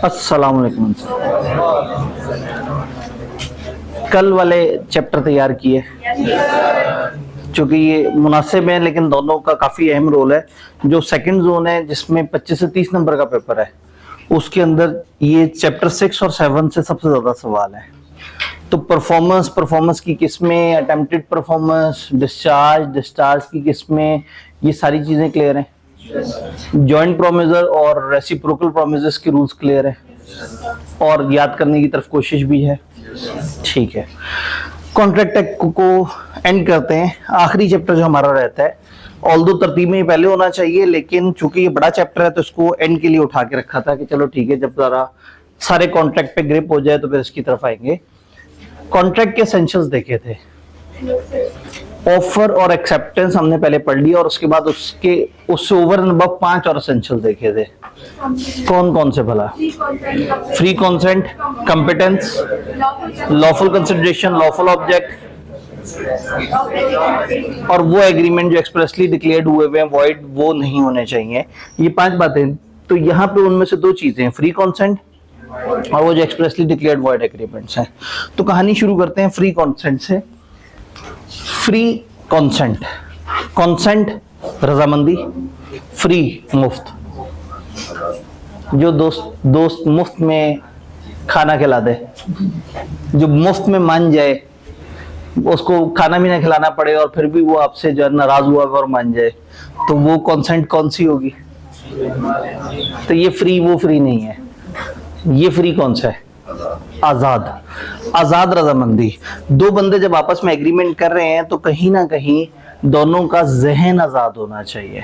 अस्सलाम वालेकुम। कल वाले चैप्टर तैयार किए, चूंकि ये मुनासिब है, लेकिन दोनों का काफी अहम रोल है। जो सेकंड जोन है जिसमें 25 से 30 नंबर का पेपर है, उसके अंदर ये चैप्टर 6 और 7 से सबसे ज्यादा सवाल है। तो परफॉर्मेंस की किस्में, अटेम्प्टेड परफॉर्मेंस, डिस्चार्ज की किस्में, ये सारी चीजें क्लियर हैं। जॉइंट प्रोमिजर और रेसिप्रोकल प्रोमिजर्स के रूल्स क्लियर है और याद करने की तरफ कोशिश भी है। ठीक है, कॉन्ट्रैक्ट एक्ट को एंड करते हैं। आखिरी चैप्टर जो हमारा रहता है, ऑल्दो तरतीब में पहले होना चाहिए, लेकिन चूंकि ये बड़ा चैप्टर है तो इसको एंड के लिए उठा के रखा था कि चलो ठीक है, जब जरा सारे कॉन्ट्रैक्ट पे ग्रिप हो जाए तो फिर इसकी तरफ आएंगे। कॉन्ट्रैक्ट के एसेंशियल्स देखे थे, ऑफर और एक्सेप्टेंस हमने पहले पढ़ लिया, और उसके बाद उससे ओवर एंड अबव 5 और एसेंशियल देखे थे। कौन कौन से भला? Free consent, competence, lawful consideration, lawful object, और वो एग्रीमेंट जो एक्सप्रेसली डिक्लेयर्ड हुए हैं वॉइड, वो नहीं होने चाहिए। ये 5 बातें। तो यहाँ पे उनमें से 2 चीजें हैं, फ्री कॉन्सेंट और वो जो एक्सप्रेसली डिक्लेयर्ड वॉइड एग्रीमेंट्स हैं। तो कहानी शुरू करते हैं फ्री कॉन्सेंट से। फ्री कॉन्सेंट, कॉन्सेंट रजामंदी, फ्री मुफ्त। जो दोस्त मुफ्त में खाना खिला दे, जो मुफ्त में मान जाए, उसको खाना भी ना खिलाना पड़े और फिर भी वो आपसे जो नाराज हुआ और मान जाए, तो वो कॉन्सेंट कौन सी होगी? तो ये फ्री, वो फ्री नहीं है। ये फ्री कौन सा है? आजाद रजामंदी। 2 बंदे जब आपस में एग्रीमेंट कर रहे हैं तो कहीं ना कहीं दोनों का जहन आजाद होना चाहिए।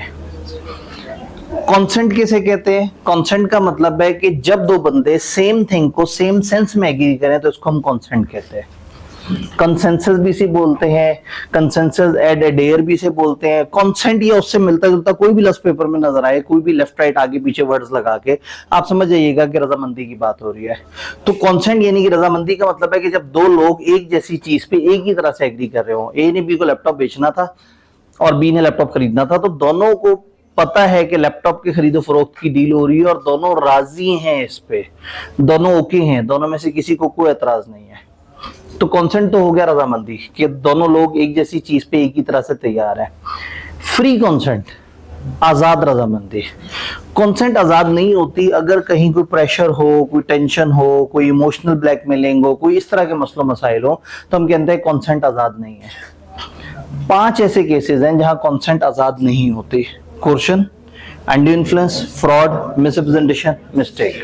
कॉन्सेंट किसे कहते हैं? कॉन्सेंट का मतलब है कि जब 2 बंदे सेम थिंग को सेम सेंस में एग्री करें तो उसको हम कॉन्सेंट कहते हैं। कंसेंसस भी इसे बोलते हैं, कंसेंसस एड एडेयर भी इसे बोलते हैं। कॉन्सेंट या उससे मिलता जुलता कोई भी लफ्ज पेपर में नजर आए, कोई भी लेफ्ट राइट आगे पीछे वर्ड्स लगा के, आप समझ जाइएगा कि रजामंदी की बात हो रही है। तो कॉन्सेंट यानी कि रजामंदी का मतलब है कि जब 2 लोग एक जैसी चीज पे एक ही तरह से एग्री कर रहे हो। ए ने बी को लैपटॉप बेचना था और बी ने लैपटॉप खरीदना था, तो दोनों को पता है कि लैपटॉप के खरीदो फरोख्त की डील हो रही है और दोनों राजी हैं इस पे, दोनों ओके हैं, दोनों में से किसी को कोई एतराज नहीं है। तो कॉन्सेंट तो हो गया रजामंदी कि दोनों लोग एक जैसी चीज पे एक ही तरह से तैयार है। फ्री कॉन्सेंट, आजाद रजामंदी। कॉन्सेंट आजाद नहीं होती अगर कहीं कोई प्रेशर हो, कोई टेंशन हो, कोई इमोशनल ब्लैकमेलिंग हो, कोई इस तरह के मसलों मसाइल हो, तो हम कहते हैं कॉन्सेंट आजाद नहीं है। 5 ऐसे केसेस हैं जहां कॉन्सेंट आजाद नहीं होती। Coercion, undue influence, fraud, misrepresentation, mistake.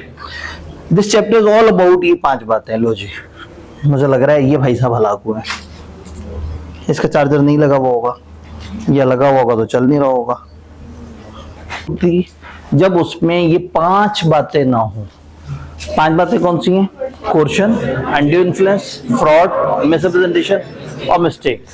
This chapter is all about ये 5 बातें। लो जी, मुझे लग रहा है ये भाई साहब हलाक हुआ है, इसका चार्जर नहीं लगा हुआ होगा या लगा हुआ होगा तो चल नहीं रहा होगा। जब उसमें ये 5 बातें ना हो, 5 बातें कौन सी हैं? Coercion, undue influence, fraud, misrepresentation और मिस्टेक।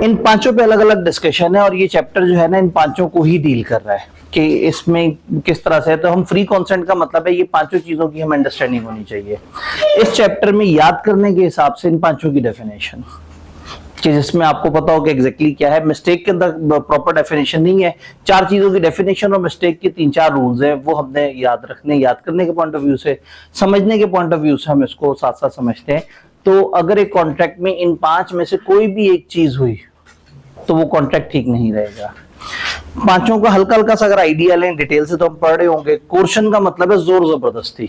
इन 5 पे अलग अलग डिस्कशन है और ये चैप्टर जो है ना इन 5 को ही डील कर रहा है कि इसमें किस तरह से है। तो हम फ्री कॉन्सेंट का मतलब है ये 5 चीजों की हमें अंडरस्टैंडिंग होनी चाहिए। इस चैप्टर में याद करने के हिसाब से इन 5 की डेफिनेशन, कि जिसमें आपको पता हो कि एग्जैक्टली क्या है। मिस्टेक के अंदर प्रॉपर डेफिनेशन नहीं है, 4 चीजों की डेफिनेशन और मिस्टेक के 3-4 रूल्स हैं, वो हमने याद रखने, याद करने के पॉइंट ऑफ व्यू से, समझने के पॉइंट ऑफ व्यू से हम इसको साथ साथ समझते हैं। तो अगर एक कॉन्ट्रैक्ट में इन 5 में से कोई भी एक चीज हुई तो वो कॉन्ट्रैक्ट ठीक नहीं रहेगा। 5 का हल्का हल्का सा अगर आइडिया लें डिटेल से तो हम पढ़ रहे होंगे। कोर्शन का मतलब है जोर जबरदस्ती।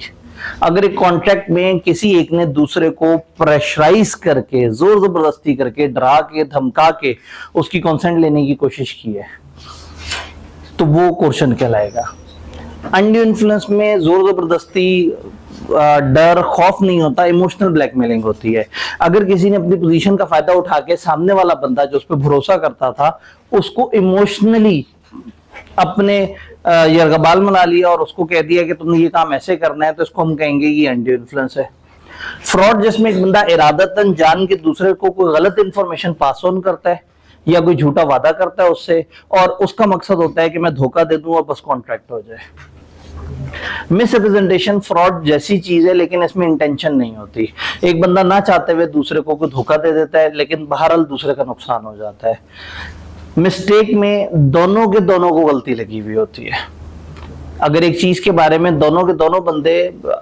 अगर एक कॉन्ट्रैक्ट में किसी एक ने दूसरे को प्रेशराइज करके, जोर जबरदस्ती करके, डरा के, धमका के उसकी कंसेंट लेने की कोशिश की है तो वो कोर्शन कहलाएगा। अनड्यू इन्फ्लुएंस में जोर जबरदस्ती, डर, खौफ नहीं होता, इमोशनल ब्लैकमेलिंग होती है। अगर किसी ने अपनी पोजीशन का फायदा उठा के सामने वाला बंदा जो उस पर भरोसा करता था उसको इमोशनली अपने यरगबाल मना लिया और उसको कह दिया कि तुमने ये काम ऐसे करना है, तो इसको हम कहेंगे ये अनड्यू इन्फ्लुएंस है। फ्रॉड, जिसमें एक बंदा इरादतन जान के दूसरे को कोई गलत इंफॉर्मेशन पास ऑन करता है या कोई झूठा वादा करता है उससे, और उसका मकसद होता है कि मैं धोखा दे दूं और बस कॉन्ट्रैक्ट हो जाए। मिसरिप्रेजेंटेशन, फ्रॉड जैसी चीज है लेकिन इसमें इंटेंशन नहीं होती। एक बंदा ना चाहते हुए दूसरे को धोखा दे देता है लेकिन बहरहाल दूसरे का नुकसान हो जाता है। मिस्टेक में दोनों के दोनों को गलती लगी हुई होती है। अगर एक चीज के बारे में दोनों के दोनों बंदे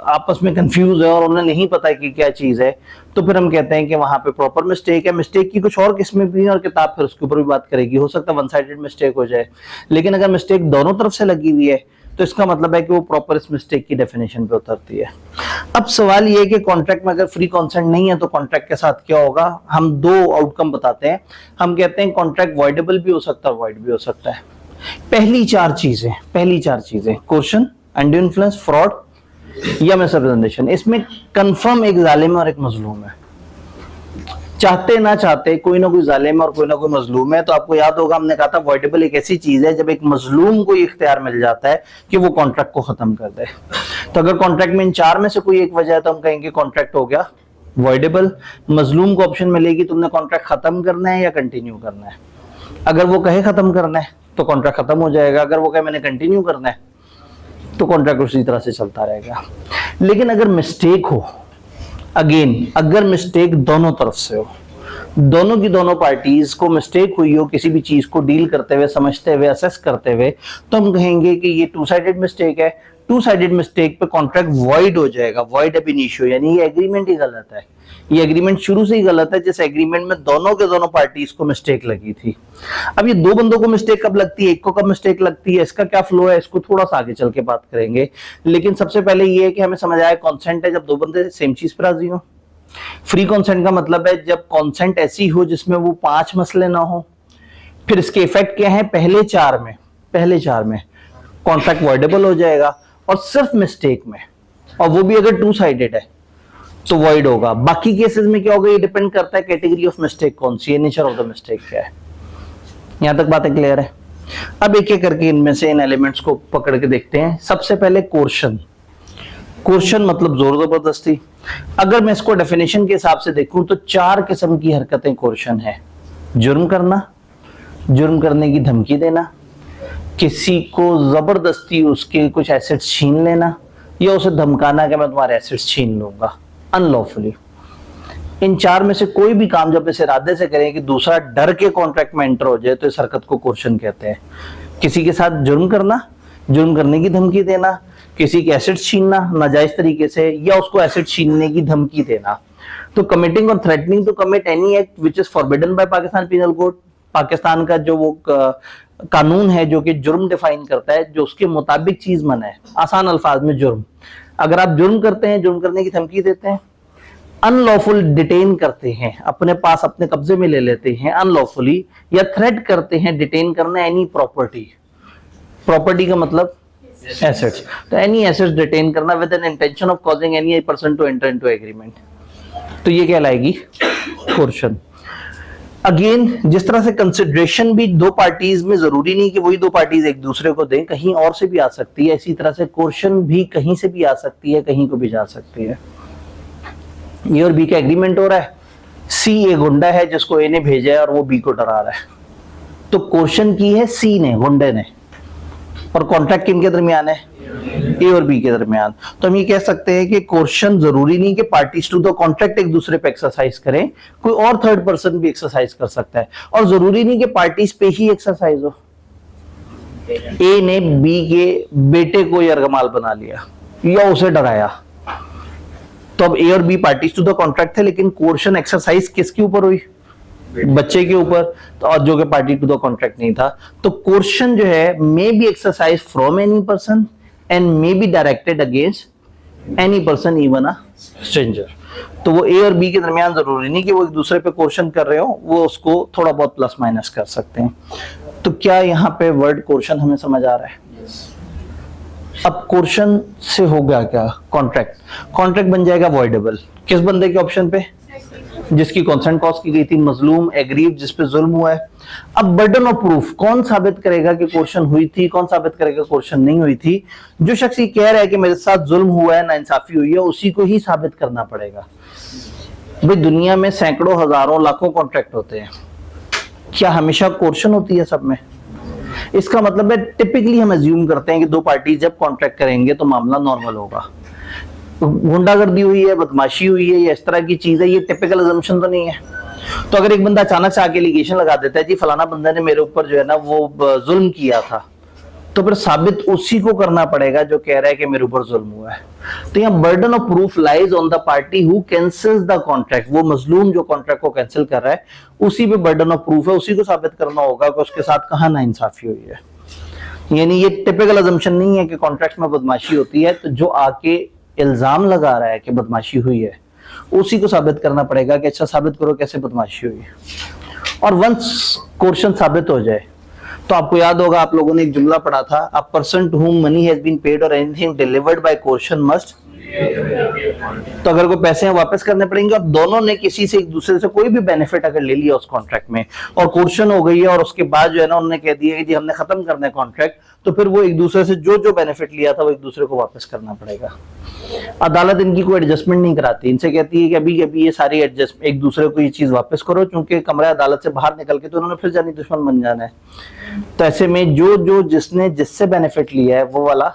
आपस में कंफ्यूज है और उन्हें नहीं पता कि क्या चीज है, तो फिर हम कहते हैं कि वहां पे प्रॉपर मिस्टेक है। मिस्टेक की कुछ और किस्में भी हैं और किताब फिर उसके ऊपर भी बात करेगी। हो सकता है वन साइडेड मिस्टेक हो जाए, लेकिन अगर मिस्टेक दोनों तरफ से लगी हुई है तो इसका मतलब है कि वो प्रॉपर इस मिस्टेक की डेफिनेशन पे उतरती है। अब सवाल ये है कि कॉन्ट्रैक्ट में अगर फ्री कंसेंट नहीं है तो कॉन्ट्रैक्ट के साथ क्या होगा। हम दो आउटकम बताते हैं। हम कहते हैं कॉन्ट्रैक्ट वॉइडेबल भी हो सकता है, वॉइड भी हो सकता है। पहली चार चीजें कोर्शन, अनड्यू इन्फ्लुएंस, फ्रॉड या मिसरिप्रेजेंटेशन, इसमें कंफर्म एक जालिम और एक मजलूम है। चाहते ना चाहते कोई ना कोई जालिम और कोई ना कोई मजलूम है। तो आपको याद होगा हमने कहा था वॉइडेबल एक ऐसी चीज है जब एक मजलूम को इख्तियार मिल जाता है कि वो कॉन्ट्रैक्ट को खत्म कर दे। तो अगर कॉन्ट्रैक्ट में इन चार में से कोई एक वजह है तो हम कहेंगे कॉन्ट्रैक्ट हो गया वॉइडेबल। मजलूम को ऑप्शन मिलेगी तुमने कॉन्ट्रैक्ट खत्म करना है या कंटिन्यू करना है। अगर वो कहे खत्म करना है तो कॉन्ट्रैक्ट खत्म हो जाएगा, अगर वो कहे मैंने कंटिन्यू करना है तो कॉन्ट्रैक्ट उसी तरह से चलता रहेगा। लेकिन अगर मिस्टेक हो, अगेन अगर मिस्टेक दोनों तरफ से हो, दोनों की दोनों पार्टीज को मिस्टेक हुई हो किसी भी चीज को डील करते हुए, समझते हुए, असेस करते हुए, तो हम कहेंगे कि ये टू साइडेड मिस्टेक है। टू साइडेड मिस्टेक पे कॉन्ट्रैक्ट वॉइड हो जाएगा, वॉइड अब इनिशियो, यानी ये एग्रीमेंट ही गलत है। ये एग्रीमेंट शुरू से ही गलत है, जिस एग्रीमेंट में दोनों के दोनों पार्टीज को मिस्टेक लगी थी। अब ये दो बंदों को मिस्टेक कब लगती है, एक को कब मिस्टेक लगती है, इसका क्या फ्लो है, इसको थोड़ा सा आगे चल के बात करेंगे। लेकिन सबसे पहले ये है कि हमें समझ आया कॉन्सेंट है जब दो बंदे सेम चीज पर राजी हो। फ्री कॉन्सेंट का मतलब है जब कॉन्सेंट ऐसी हो जिसमें वो 5 मसले ना हो। फिर इसके इफेक्ट क्या है, पहले चार में कॉन्ट्रैक्ट वॉइडेबल हो जाएगा और सिर्फ मिस्टेक में, और वो भी अगर टू साइडेड है तो वॉइड होगा। बाकी केसेस में क्या होगा, ये डिपेंड करता है कैटेगरी ऑफ मिस्टेक कौन सी है, नेचर ऑफ द मिस्टेक क्या है। यहां तक बातें क्लियर है। अब एक एक करके इनमें से इन एलिमेंट्स को पकड़ के देखते हैं। सबसे पहले कोर्शन मतलब जोर जबरदस्ती। अगर मैं इसको डेफिनेशन के हिसाब से देखूं तो 4 किस्म की हरकतें कोर्शन है। जुर्म करना, जुर्म करने की धमकी देना, किसी को जबरदस्ती उसके कुछ एसेट्स छीन लेना, या उसे धमकाना कि मैं तुम्हारे एसेट्स छीन लूंगा अनलॉफुली। इन 4 में से कोई भी काम जब इस इरादे से करें कि दूसरा डर के कॉन्ट्रैक्ट में एंटर हो जाए तो इस हरकत को कोर्शन कहते हैं। किसी के साथ जुर्म करना, जुर्म करने की धमकी देना, किसी के एसेट छीनना नाजायज तरीके से, या उसको एसेट छीनने की धमकी देना। तो कमिटिंग और threatening to commit any act which is forbidden by Pakistan penal code, Pakistan का जो वो कानून है जो कि जुर्म डिफाइन करता है, जो उसके मुताबिक चीज मना है। आसान अल्फाज में जुर्म, अगर आप जुर्म करते हैं, जुर्म करने की धमकी देते हैं, अनलॉफुल डिटेन करते हैं, अपने पास अपने कब्जे में ले लेते हैं अनलॉफुली, या थ्रेट करते हैं, डिटेन करना एनी प्रॉपर्टी, प्रॉपर्टी का मतलब एसेट्स, तो एनी एसेट्स डिटेन करना with an intention of causing any person to enter into agreement, तो ये कहलाएगी कोर्शन। अगेन जिस तरह से कंसिडरेशन भी दो पार्टीज में जरूरी नहीं कि वही दो पार्टीज एक दूसरे को दें, कहीं और से भी आ सकती है, इसी तरह से कोर्शन भी कहीं से भी आ सकती है, कहीं को भी जा सकती है। ए और बी का एग्रीमेंट हो रहा है, सी ए गुंडा है जिसको ए ने भेजा है और वो बी को डरा रहा है, तो कोर्शन की है सी ने, गुंडे ने, और कॉन्ट्रैक्ट किनके दरमियान है, ए और बी के दरमियान। तो हम ये कह सकते हैं कि कोर्शन जरूरी नहीं कि पार्टीज टू द कॉन्ट्रैक्ट एक दूसरे पे एक्सरसाइज करें, कोई और थर्ड पर्सन भी एक्सरसाइज कर सकता है, और जरूरी नहीं कि पार्टीज पे ही एक्सरसाइज हो। ए ने बी के बेटे को यरगमाल बना लिया या उसे डराया, तो अब ए और B parties to the contract थे, लेकिन कोर्शन एक्सरसाइज किसके ऊपर हुई, बच्चे के ऊपर, तो और जो कि पार्टी टू द कॉन्ट्रैक्ट नहीं था। तो कोर्शन जो है may be exercise from any person and may be directed against any person even a stranger. तो वो ए और बी के दरमियान जरूरी नहीं कि वो एक दूसरे पे कोर्शन कर रहे हो, वो उसको थोड़ा बहुत प्लस माइनस कर सकते हैं। तो क्या यहाँ पे वर्ड कोर्शन हमें समझ आ रहा है? अब कोर्शन से हो गया क्या, कॉन्ट्रैक्ट, कॉन्ट्रैक्ट बन जाएगा वॉइडेबल किस बंदे के ऑप्शन पे, जिसकी कंसेंट कॉज की गई थी, मजलूम, एग्रीव जिस पे जुल्म हुआ है। अब बर्डन ऑफ प्रूफ, कौन साबित करेगा कि कोर्शन हुई थी, कौन साबित करेगा कोर्शन नहीं हुई थी। जो शख्स ये कह रहा है कि मेरे साथ जुल्म हुआ है, नाइंसाफी हुई है, उसी को ही साबित करना पड़ेगा। भाई दुनिया में सैकड़ों, हजारों, लाखों कॉन्ट्रैक्ट होते हैं, क्या हमेशा कोर्शन होती है सब में? इसका मतलब है टिपिकली हम अज्यूम करते हैं कि दो पार्टी जब कॉन्ट्रैक्ट करेंगे तो मामला नॉर्मल होगा। गुंडागर्दी हुई है, बदमाशी हुई है, या इस तरह की चीज है, ये टिपिकल अजम्पशन तो नहीं है। तो अगर एक बंदा अचानक से आके एलिगेशन लगा देता है जी फलाना बंदा ने मेरे ऊपर जो है ना वो जुल्म किया था, तो फिर साबित उसी को करना पड़ेगा जो कह रहा है कि मेरे ऊपर जुल्म हुआ है। तो यहाँ burden of proof lies on the party who cancels the contract. वो मजलूम जो कॉन्ट्रैक्ट को कैंसिल कर रहा है उसी पे बर्डन ऑफ प्रूफ है, उसी को साबित करना होगा कि उसके साथ कहां नाइंसाफी हुई है। यानी ये टिपिकल अजम्पशन नहीं है कि कॉन्ट्रैक्ट में बदमाशी होती है तो जो आके इल्जाम लगा रहा है कि बदमाशी हुई है उसी को साबित करना पड़ेगा कि अच्छा साबित करो कैसे बदमाशी हुई है। और वंस कोर्शन साबित हो जाए तो आपको याद होगा, आप लोगों ने एक जुमला पढ़ा था, a person to whom money has been paid और anything delivered by coercion must. तो अगर कोई पैसे हैं वापस करने पड़ेंगे और दोनों ने किसी से एक दूसरे से कोई भी बेनिफिट अगर ले लिया उस कॉन्ट्रैक्ट में और कोर्शन हो गई है और उसके बाद जो है ना उन्होंने कह दिया कि जी हमने खत्म करना है कॉन्ट्रैक्ट, तो फिर वो एक दूसरे से जो जो बेनिफिट लिया था वो एक दूसरे को वापस करना पड़ेगा। अदालत इनकी कोई एडजस्टमेंट नहीं कराती, इनसे कहती है कि अभी अभी ये सारी एडजस्ट एक दूसरे को ये चीज वापस करो, क्योंकि कमरा अदालत से बाहर निकल के तो उन्होंने फिर जानी दुश्मन बन जाना है। तो ऐसे में जो जो जिसने जिससे बेनिफिट लिया है वो वाला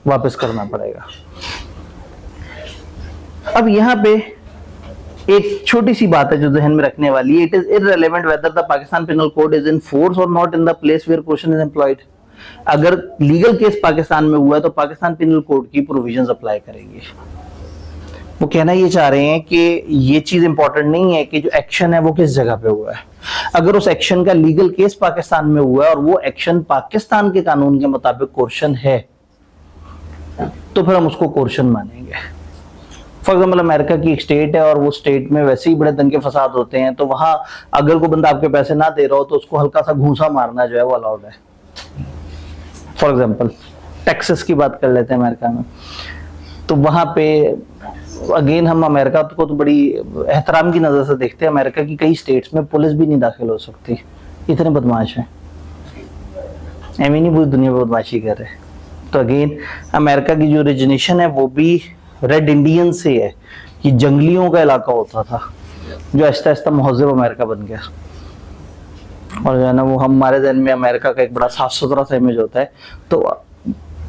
वापस करना पड़ेगा। अब यहाँ पे एक छोटी सी बात है जो जहन में रखने वाली है, it is irrelevant whether the Pakistan penal code is in force और not in the place where coercion is employed. अगर लीगल केस पाकिस्तान में हुआ है तो पाकिस्तान पिनल कोड की प्रोविजंस अप्लाई करेंगे। वो कहना ये चाह रहे हैं कि ये चीज इंपॉर्टेंट नहीं है कि जो एक्शन है वो किस जगह पे हुआ है। अगर उस एक्शन का लीगल केस पाकिस्तान में हुआ है और वो एक्शन पाकिस्तान के कानून के मुताबिक कोर्शन है तो फिर हम उसको कोर्शन मानेंगे। फॉर एग्जाम्पल अमेरिका की एक स्टेट है और वो स्टेट में वैसे ही बड़े दंगे फसाद होते हैं, तो वहां अगर कोई बंदा आपके पैसे ना दे रहा हो तो उसको हल्का सा घूंसा मारना जो है वो अलाउड है। फॉर एग्जाम्पल टेक्सास की बात कर लेते हैं अमेरिका में, तो वहां पे अगेन हम अमेरिका को तो बड़ी एहतराम की नजर से देखते हैं। अमेरिका की कई स्टेट्स में पुलिस भी नहीं दाखिल हो सकती, इतने बदमाश हैं, एवं नहीं पूरी दुनिया में बदमाशी कर रहे हैं। तो अगेन अमेरिका की जो ओरिजिनेशन है वो भी रेड इंडियन से है, कि जंगलियों का इलाका होता था जो आहिस्ता आहिस्ता महज़ब अमेरिका बन गया। और जो है ना वो हमारे जहन में अमेरिका का एक बड़ा साफ सुथरा सा इमेज होता है। तो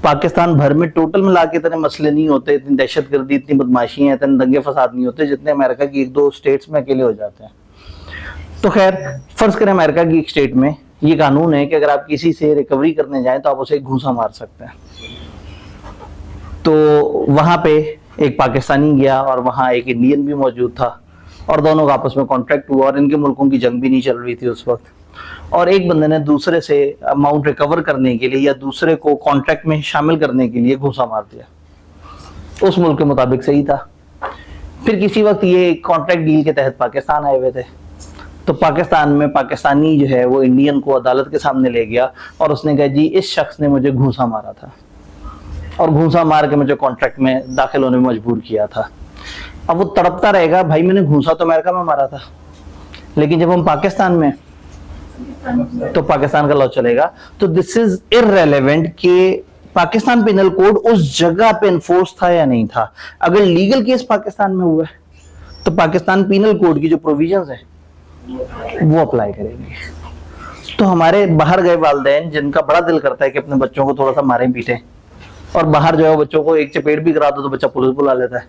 पाकिस्तान भर में टोटल मिला के इतने मसले नहीं होते, इतनी दहशतगर्दी, इतनी बदमाशी है, इतने दंगे फसाद नहीं होते जितने अमेरिका की एक दो स्टेट्स में अकेले हो जाते हैं। तो खैर फर्ज करें अमेरिका की एक स्टेट में ये कानून है कि अगर आप किसी से रिकवरी करने जाएं तो आप उसे एक घूंसा मार सकते हैं। तो वहां पे एक पाकिस्तानी गया और वहां एक इंडियन भी मौजूद था और दोनों का आपस में कॉन्ट्रैक्ट हुआ और इनके मुल्कों की जंग भी नहीं चल रही थी उस वक्त, और एक बंदे ने दूसरे से अमाउंट रिकवर करने के लिए या दूसरे को कॉन्ट्रैक्ट में शामिल करने के लिए घूंसा मार दिया। उस मुल्क के मुताबिक सही था। फिर किसी वक्त ये कॉन्ट्रैक्ट डील के तहत पाकिस्तान आए हुए थे, तो पाकिस्तान में पाकिस्तानी जो है वो इंडियन को अदालत के सामने ले गया और उसने कहा जी इस शख्स ने मुझे घूंसा मारा था और घूंसा मार के मुझे कॉन्ट्रैक्ट में दाखिल होने में मजबूर किया था। अब वो तड़पता रहेगा, भाई मैंने घूंसा तो अमेरिका में मारा था, लेकिन जब हम पाकिस्तान में तो पाकिस्तान का लॉ चलेगा। तो दिस इज इररिलेवेंट कि पाकिस्तान पिनल कोड उस जगह पे इन्फोर्स था या नहीं था। अगर लीगल केस पाकिस्तान में हुआ है तो पाकिस्तान पिनल कोड की जो प्रोविजंस है वो अप्लाई करेंगे। तो हमारे बाहर गए वालिदैन जिनका बड़ा दिल करता है कि अपने बच्चों को थोड़ा सा मारे पीटे और बाहर जो है बच्चों को एक चपेट भी करा दो तो बच्चा पुलिस बुला लेता है,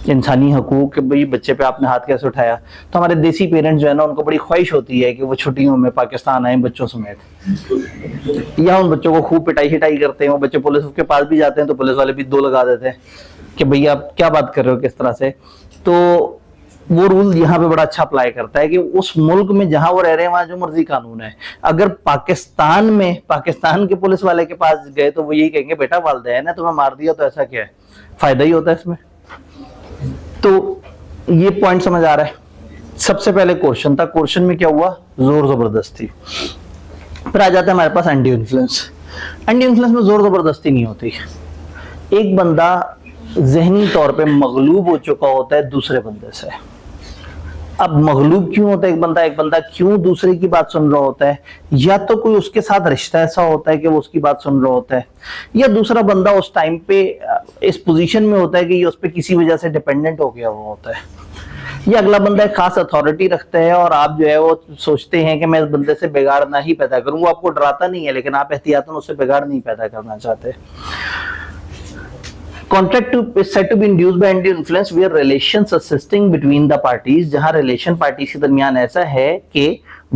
इंसानी हकूक, भाई बच्चे पे आपने हाथ कैसे उठाया। तो हमारे देसी पेरेंट्स जो है ना उनको बड़ी ख्वाहिश होती है कि वो छुट्टियों में पाकिस्तान आए बच्चों समेत, या उन बच्चों को खूब पिटाई हिटाई करते हैं। वो बच्चे पुलिस के पास भी जाते हैं तो पुलिस वाले भी दो लगा देते हैं कि भैया आप क्या बात कर रहे हो किस तरह से। तो वो रूल यहाँ पे बड़ा अच्छा अप्लाई करता है कि उस मुल्क में जहां वो रह रहे हैं वहां जो मर्जी कानून है। अगर पाकिस्तान में पाकिस्तान के पुलिस वाले के पास गए तो वो यही कहेंगे बेटा वालिदैन है तुम्हें मार दिया तो ऐसा क्या है, फायदा ही होता है इसमें। तो ये पॉइंट समझ आ रहा है। सबसे पहले क्वेश्चन था, क्वेश्चन में क्या हुआ, जोर जबरदस्ती। फिर आ जाता है हमारे पास एंटी इन्फ्लुएंस। एंटी इन्फ्लुएंस में जोर जबरदस्ती नहीं होती। एक बंदा जहनी तौर पे मगलूब हो चुका होता है दूसरे बंदे से। अब मगलूब क्यों होता है एक बंदा क्यों दूसरे की बात सुन रहा होता है, या तो कोई उसके साथ रिश्ता ऐसा होता है कि वो उसकी बात सुन रहा होता है, या दूसरा बंदा उस टाइम पे इस पोजीशन में होता है कि ये उस पर किसी वजह से डिपेंडेंट हो गया हुआ होता है, या अगला बंदा एक खास अथॉरिटी रखता है और आप जो है वो सोचते हैं कि मैं इस बंदे से बिगाड़ ना ही पैदा करूं। वो आपको डराता नहीं है लेकिन आप एहतियातन उससे बिगाड़ नहीं पैदा करना चाहते। Contract is said to be induced by undue influence where relations existing between the parties, जहां relation parties के दरमियान ऐसा है कि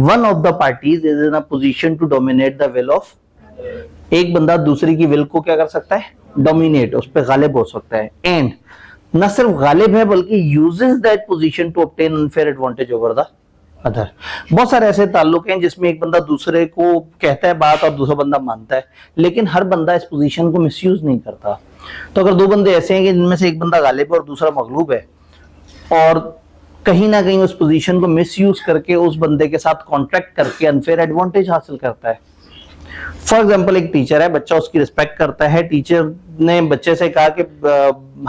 one of the parties is in a position to dominate the will of एक बंदा दूसरे की विल को क्या कर सकता है, डोमिनेट, उस पर गालिब हो सकता है, एंड न सिर्फ गालिब है बल्कि uses that position to obtain unfair advantage over the other. बहुत सारे ऐसे ताल्लुक हैं जिसमें एक बंदा दूसरे को कहता है बात और दूसरा बंदा मानता है, लेकिन हर बंदा इस पोजीशन को मिसयूज नहीं करता। तो अगर दो बंदे ऐसे हैं कि जिनमें से एक बंदा गालिब है और दूसरा मगलूब है, और कहीं ना कहीं उस पोजीशन को मिसयूज करके उस बंदे के साथ कॉन्ट्रैक्ट करके अनफेयर एडवांटेज हासिल करता है। फॉर एग्जाम्पल, एक टीचर है, बच्चा उसकी रिस्पेक्ट करता है, टीचर ने बच्चे से कहा कि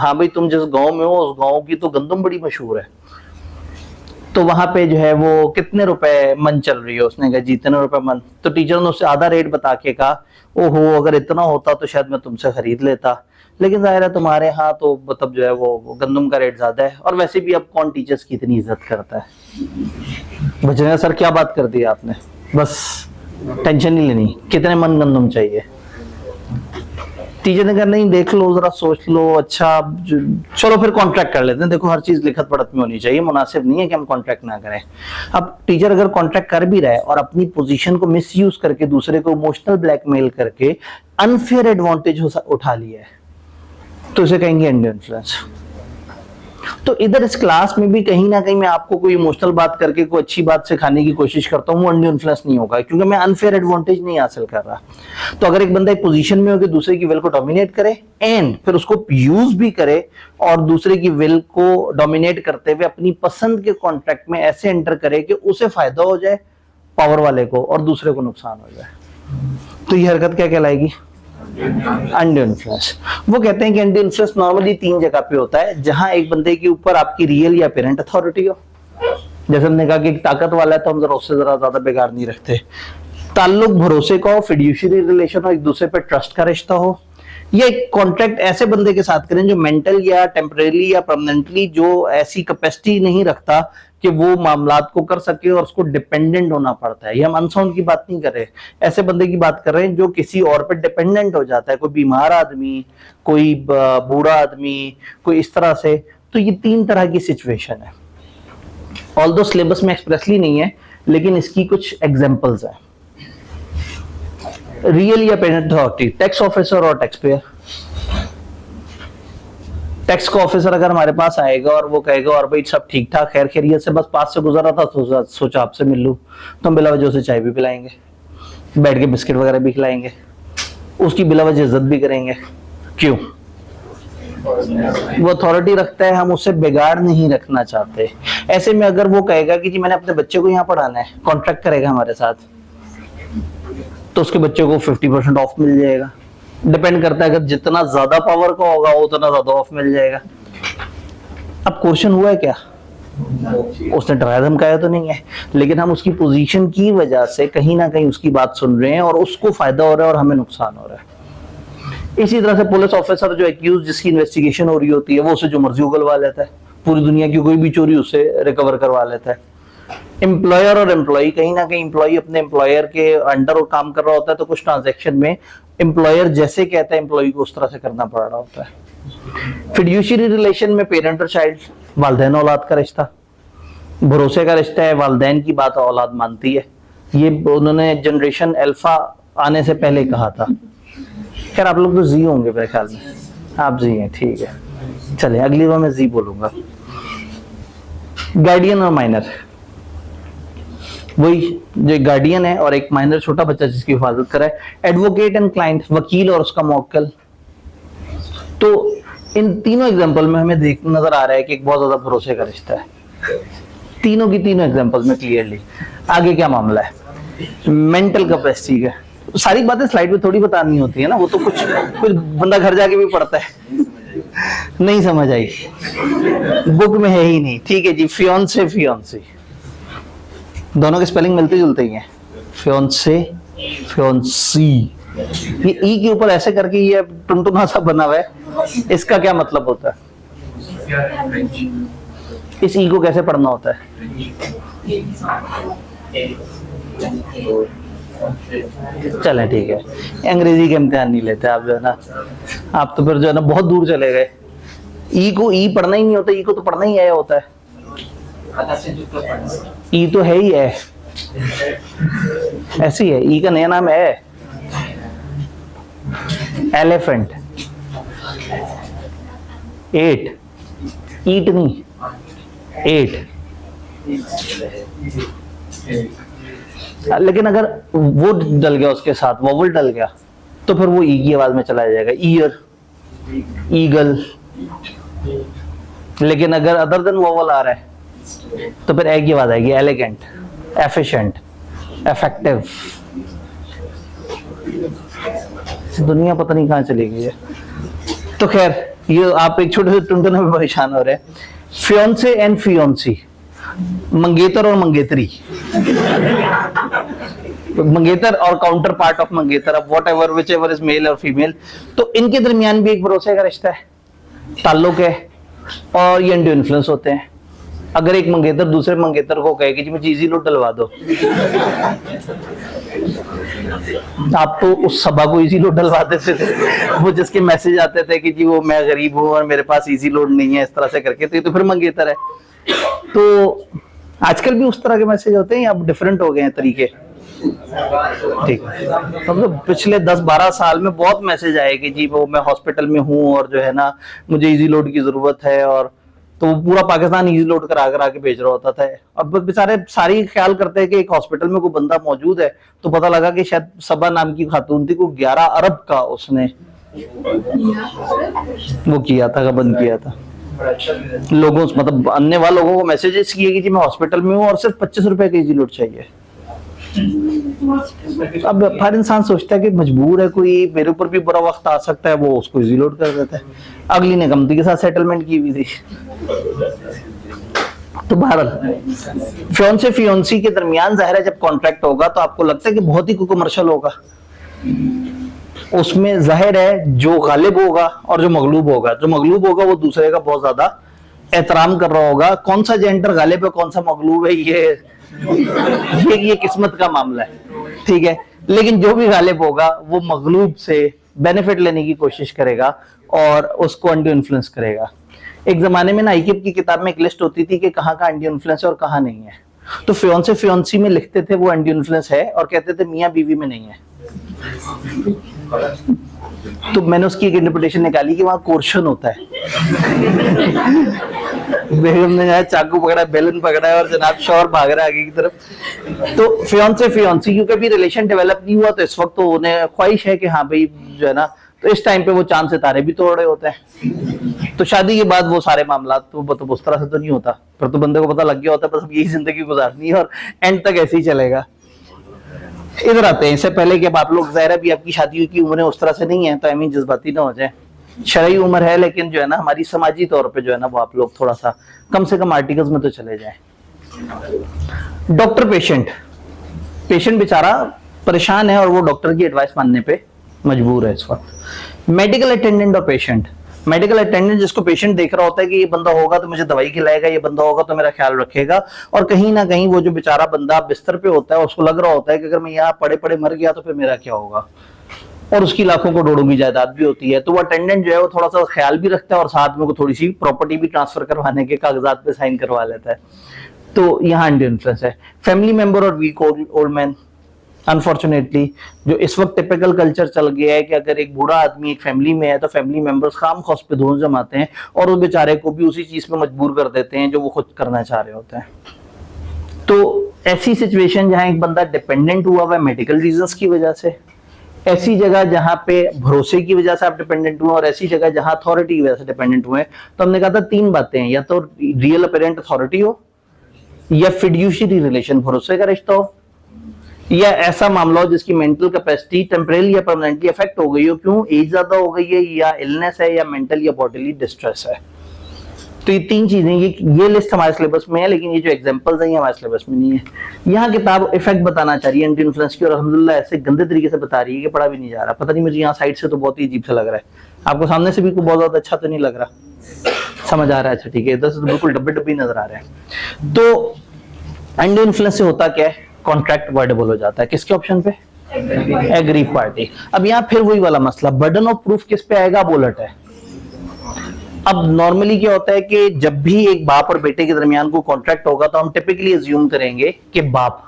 हाँ भाई तुम जिस गांव में हो उस गांव की तो गंदम बड़ी मशहूर है, तो वहां पे जो है वो कितने रुपए मन चल रही है, उसने कहा जी इतने रुपए मन। तो टीचर ने उससे आधा रेट बता के कहा ओहो अगर इतना होता तो शायद मैं तुमसे खरीद लेता, लेकिन जाहिर है तुम्हारे यहाँ तो मतलब जो है वो गंदम का रेट ज्यादा है, और वैसे भी अब कौन टीचर्स की इतनी इज्जत करता है। बच्चे ने सर क्या बात कर दी आपने, बस टेंशन नहीं लेनी, कितने मन गंदम चाहिए। टीचर ने कहा नहीं देख लो जरा सोच लो, अच्छा चलो फिर कॉन्ट्रैक्ट कर लेते हैं, देखो हर चीज लिखत पढ़त में होनी चाहिए, मुनासिब नहीं है कि हम कॉन्ट्रैक्ट ना करें। अब टीचर अगर कॉन्ट्रैक्ट कर भी रहा है और अपनी पोजीशन को मिसयूज करके दूसरे को इमोशनल ब्लैकमेल करके अनफेयर एडवांटेज उठा लिया है, तो इसे कहेंगे अनड्यू इन्फ्लुएंस। तो इधर इस क्लास में भी कहीं ना कहीं मैं आपको कोई इमोशनल बात करके कोई अच्छी बात सिखाने की कोशिश करता हूँ, वो अनड्यू इन्फ्लुएंस नहीं होगा, क्योंकि मैं अनफेयर एडवांटेज नहीं हासिल कर रहा। तो अगर एक बंदा एक पोजीशन में हो कि दूसरे की विल को डोमिनेट करे एंड फिर उसको यूज भी करे और दूसरे की विल को डोमिनेट करते हुए अपनी पसंद के कॉन्ट्रैक्ट में ऐसे एंटर करे कि उसे फायदा हो जाए पावर वाले को और दूसरे को नुकसान हो जाए, तो ये हरकत क्या कहलाएगी, अनड्यू इन्फ्लुएंस। वो कहते हैं कि अनड्यू इन्फ्लुएंस नॉर्मली 3 जगह पे होता है, जहां एक बंदे के ऊपर आपकी रियल या पेरेंट अथॉरिटी हो, जैसे हमने कहा कि एक ताकत वाला है तो हम जरा उससे जरा ज्यादा बेकार नहीं रखते, ताल्लुक भरोसे का हो, फिड्यूशियरी रिलेशन हो, एक दूसरे पे ट्रस्ट का रिश्ता हो, ये कॉन्ट्रैक्ट ऐसे बंदे के साथ करें जो मेंटल या टेम्परेरी या परमानेंटली जो ऐसी कैपेसिटी नहीं रखता कि वो मामलात को कर सके और उसको डिपेंडेंट होना पड़ता है। ये हम अनसाउंड की बात नहीं कर रहे, ऐसे बंदे की बात कर रहे हैं जो किसी और पर डिपेंडेंट हो जाता है, कोई बीमार आदमी, कोई बूढ़ा आदमी, कोई इस तरह से। तो ये 3 तरह की सिचुएशन है, ऑल्दो सिलेबस में एक्सप्रेसली नहीं है लेकिन इसकी कुछ एग्जांपल्स हैं। रियल या पेरेंट अथॉरिटी, टैक्स ऑफिसर और टैक्स पेयर। टैक्स का ऑफिसर अगर हमारे पास आएगा और वो कहेगा और भाई सब ठीक ठाक खैर खैरियत से, बस पास से गुजरा था तो सोचा आपसे मिल लूं, तो हम बिला वजह उसे चाय भी पिलाएंगे, बैठ के बिस्किट वगैरह भी खिलाएंगे, उसकी बिला वजह इज्जत भी करेंगे। क्यों? वो अथॉरिटी रखता है, हम उससे बिगाड़ नहीं रखना चाहते। ऐसे में अगर वो कहेगा कि जी मैंने अपने बच्चे को यहाँ पढ़ाना है, कॉन्ट्रैक्ट करेगा हमारे साथ, तो उसके बच्चे को 50% ऑफ मिल जाएगा। डिपेंड करता है, अगर जितना ज्यादा पावर का होगा उतना ज्यादा ऑफ मिल जाएगा। अब क्वेश्चन हुआ है क्या, उसने डराया धमकाया तो नहीं है, लेकिन हम उसकी पोजीशन की वजह से कहीं ना कहीं उसकी बात सुन रहे हैं और उसको फायदा हो रहा है और हमें नुकसान हो रहा है। इसी तरह से पुलिस ऑफिसर जो एक्यूज जिसकी इन्वेस्टिगेशन हो रही होती है, वो उसे जो मर्जी उगलवा लेता है, पूरी दुनिया की कोई भी चोरी उससे रिकवर करवा लेता है। एम्प्लॉयर और एम्प्लॉय, कहीं ना कहीं एम्प्लॉय अपने एम्प्लॉयर के अंडर काम कर रहा होता है, तो कुछ ट्रांजैक्शन में एम्प्लॉयर जैसे कहता है एम्प्लॉय को उस तरह से करना पड़ रहा होता है। फिड्यूशियरी रिलेशन में पेरेंट और चाइल्ड, वालिदैन औलाद का रिश्ता, भरोसे का रिश्ता है, वालिदैन की बात औलाद मानती है। ये उन्होंने जनरेशन अल्फा आने से पहले कहा था। खैर आप लोग तो जी होंगे मेरे ख्याल में, आप जी हैं, ठीक है। चले अगली बार मैं जी बोलूंगा। गार्डियन और माइनर, वही जो गार्डियन है और एक माइनर छोटा बच्चा जिसकी हिफाजत करे। एडवोकेट एंड क्लाइंट, वकील और उसका मौक्कल। तो इन तीनों एग्जांपल में हमें देख नजर आ रहा है कि एक बहुत ज्यादा भरोसे का रिश्ता है, तीनों की तीनों एग्जांपल्स में क्लियरली। आगे क्या मामला है, मेंटल कैपेसिटी का। सारी बातें स्लाइड पे थोड़ी बतानी होती है ना, वो तो कुछ बंदा घर जाके भी पढ़ता है। नहीं समझ आई, बुक में है ही नहीं, ठीक है जी। फियोंसे फियोंसी, दोनों के स्पेलिंग मिलते जुलते ही हैं, फियोंसे फियोंसी। ये ई के ऊपर ऐसे करके ये टुनटुना सा बना हुआ है, इसका क्या मतलब होता है? इस ई को कैसे पढ़ना होता है? चले ठीक है, अंग्रेजी के इम्तिहान नहीं लेते आप, जो है ना, आप तो फिर जो है ना बहुत दूर चले गए। ई को ई पढ़ना ही नहीं होता, ई को तो पढ़ना ही आया होता है। ई तो है ही है, ऐसी है, ई का नया नाम है। एलिफेंट, 8, ईट नहीं, 8। लेकिन अगर वो डल गया उसके साथ, वोवल डल गया, तो फिर वो ई की आवाज में चला जाएगा, ईयर, ईगल। लेकिन अगर अदर देन वोवल आ रहा है तो फिर ए की आवाज आएगी, एलिगेंट, एफिशिएंट, इफेक्टिव। दुनिया पता नहीं कहां चली गई है। तो खैर, ये आप एक छोटे से टुनटुने में परेशान हो रहे हैं। फियोंसे एंड फियोंसी, मंगेतर और मंगेतरी, मंगेतर और काउंटर पार्ट ऑफ मंगेतर, अब what ever which ever is male और फीमेल, तो इनके दरमियान भी एक भरोसे का रिश्ता है, ताल्लुक है, और ये इंडो इन्फ्लुएंस होते हैं। अगर एक मंगेतर दूसरे मंगेतर को कहे कि जी मुझे इजी लोड डलवा दो, आप तो उस सभा को इजी लोड डलवा देते थे, वो जिसके मैसेज आते थे कि जी वो मैं गरीब हूं और मेरे पास इजी लोड नहीं है, इस तरह से करके, तो ये तो फिर मंगेतर है। तो आजकल भी उस तरह के मैसेज होते हैं, अब डिफरेंट हो गए हैं तरीके। ठीक है, तो पिछले 10-12 साल में बहुत मैसेज आए कि जी वो मैं हॉस्पिटल में हूँ और जो है ना मुझे इजी लोड की जरूरत है, और तो पूरा पाकिस्तान इजी लोड करा करा के भेज रहा होता था। अब बेचारे सारी ख्याल करते हैं कि एक हॉस्पिटल में कोई बंदा मौजूद है, तो पता लगा कि शायद सबा नाम की खातून थी, को 11 अरब का उसने वो किया था, बंद किया था। लोगों मतलब अन्य वाले लोगों को मैसेजेस किए कि जी मैं हॉस्पिटल में हूँ और सिर्फ 25 रुपए का इजी लोड चाहिए। अब हर इंसान सोचता है कि मजबूर है कोई, मेरे ऊपर भी बुरा वक्त आ सकता है, वो उसको इजी लोड कर देता है। अगली ने कंपनी के साथ सेटलमेंट की हुई थी। तो बहरहाल फियोंसे फियोंसी के दरमियान जाहिर है जब कॉन्ट्रैक्ट होगा तो आपको लगता है कि बहुत ही कमर्शियल होगा। उसमें जाहिर है जो गालिब होगा और जो मगलूब होगा, जो मगलूब होगा वो दूसरे का बहुत ज्यादा एहतराम कर रहा होगा। कौन सा जेंडर गालिब है कौन सा मगलूब है, ये किस्मत का मामला है, ठीक है। लेकिन जो भी गालिब होगा वो मगलूब से बेनिफिट लेने की कोशिश करेगा और उसको अंडू इन्फ्लुएंस करेगा। एक जमाने में ना आईकिप की किताब में एक लिस्ट होती थी कि कहाँ का अंडू इन्फ्लुएंस है और कहाँ नहीं है। तो फियोंसे फियोंसी में लिखते थे वो अंडू इन्फ्लुएंस है और कहते थे मियाँ बीवी में नहीं है। तो मैंने उसकी एक इंटरप्रिटेशन निकाली कि वहां कोर्शन होता है। बेगम ने यहाँ चाकू पकड़ा, बेलन पकड़ा है और जनाब शौहर भाग रहा है आगे की तरफ। तो फियोंसे फियोंसी क्योंकि अभी रिलेशन डेवलप नहीं हुआ, तो इस वक्त तो उन्हें ख्वाहिश है कि हाँ भाई जो है ना, तो इस टाइम पे वो चांद सितारे भी तोड़ रहे होते हैं। तो शादी के बाद वो सारे मामला तो उस तरह से तो नहीं होता, फिर तो बंदे को पता लग गया होता है बस अब यही जिंदगी गुजारनी है और एंड तक ऐसे ही चलेगा। इधर आते हैं, इससे पहले कि अब आप लोग ज़ाहिर भी आपकी शादी की उम्र उस तरह से नहीं है, तो आई मीन जज्बाती ना हो जाए। शरई उम्र है लेकिन जो है ना हमारी समाजी तौर पे जो है ना वो आप लोग थोड़ा सा कम से कम आर्टिकल्स में तो चले जाएं। डॉक्टर पेशेंट बेचारा परेशान है और वो डॉक्टर की एडवाइस मानने पे मजबूर है इस वक्त। मेडिकल अटेंडेंट और पेशेंट, मेडिकल अटेंडेंट जिसको पेशेंट देख रहा होता है कि ये बंदा होगा तो मुझे दवाई खिलाएगा, ये बंदा होगा तो मेरा ख्याल रखेगा, और कहीं ना कहीं वो जो बेचारा बंदा बिस्तर पे होता है उसको लग रहा होता है कि अगर मैं यहाँ पड़े पड़े मर गया तो फिर मेरा क्या होगा, और उसकी लाखों करोड़ों की जायदाद भी होती है। तो वो अटेंडेंट जो है वो थोड़ा सा ख्याल भी रखता है और साथ में वो थोड़ी सी प्रॉपर्टी भी ट्रांसफर करवाने के कागजात पे साइन करवा लेता है। तो यहाँ अंडू इन्फ्लुएंस है। फैमिली मेंबर और वीक ओल्ड मैन, अनफॉर्चुनेटली जो इस वक्त टिपिकल कल्चर चल गया है कि अगर एक बूढ़ा आदमी एक फैमिली में है तो फैमिली मेंबर्स खाम खौस पे धोन जमाते हैं और उस बेचारे को भी उसी चीज पे मजबूर कर देते हैं जो वो खुद करना चाह रहे होते हैं। तो ऐसी सिचुएशन जहां एक बंदा डिपेंडेंट हुआ है मेडिकल रीजंस की वजह से, ऐसी जगह जहां पे भरोसे की वजह से आप डिपेंडेंट हुए और ऐसी जगह जहां अथॉरिटी की वजह से डिपेंडेंट हुए, तो हमने कहा था 3 बातें हैं, या तो रियल अपेरेंट अथॉरिटी हो, या फिड्यूशियरी रिलेशन भरोसे का रिश्ता हो, या ऐसा मामला हो जिसकी मेंटल कैपेसिटी टेम्परेरी या परमानेंटली अफेक्ट हो गई हो। क्यों? एज ज्यादा हो गई है, या इलनेस है, या मेंटल या बॉडीली डिस्ट्रेस है। तो ये 3 चीजें, ये लिस्ट हमारे सिलेबस में है लेकिन ये जो एग्जांपल्स हैं ये हमारे सिलेबस में नहीं है। यहाँ किताब इफेक्ट बताना चाह रही है एंटी इन्फ्लुएंस की, और अल्हम्दुलिल्लाह ऐसे गंदे तरीके से बता रही है कि पढ़ा भी नहीं जा रहा। पता नहीं मुझे यहाँ साइड से तो बहुत ही अजीब सा लग रहा है, आपको सामने से भी बहुत ज्यादा अच्छा तो नहीं लग रहा, समझ आ रहा है? अच्छा ठीक है, इधर से तो बिल्कुल डब्बे डब्बे नजर आ रहे हैं। तो एंटी इन्फ्लुएंस से होता क्या है, कॉन्ट्रैक्ट वर्डेबल हो जाता है। किसके ऑप्शन पे? Aggrieved party. अब यहाँ फिर वही वाला मसला, बर्डन ऑफ प्रूफ किस पे आएगा? बुलेट है। अब नॉर्मली क्या होता है कि जब भी एक बाप और बेटे के दरमियान को कॉन्ट्रैक्ट होगा तो हम टिपिकली अज्यूम करेंगे कि बाप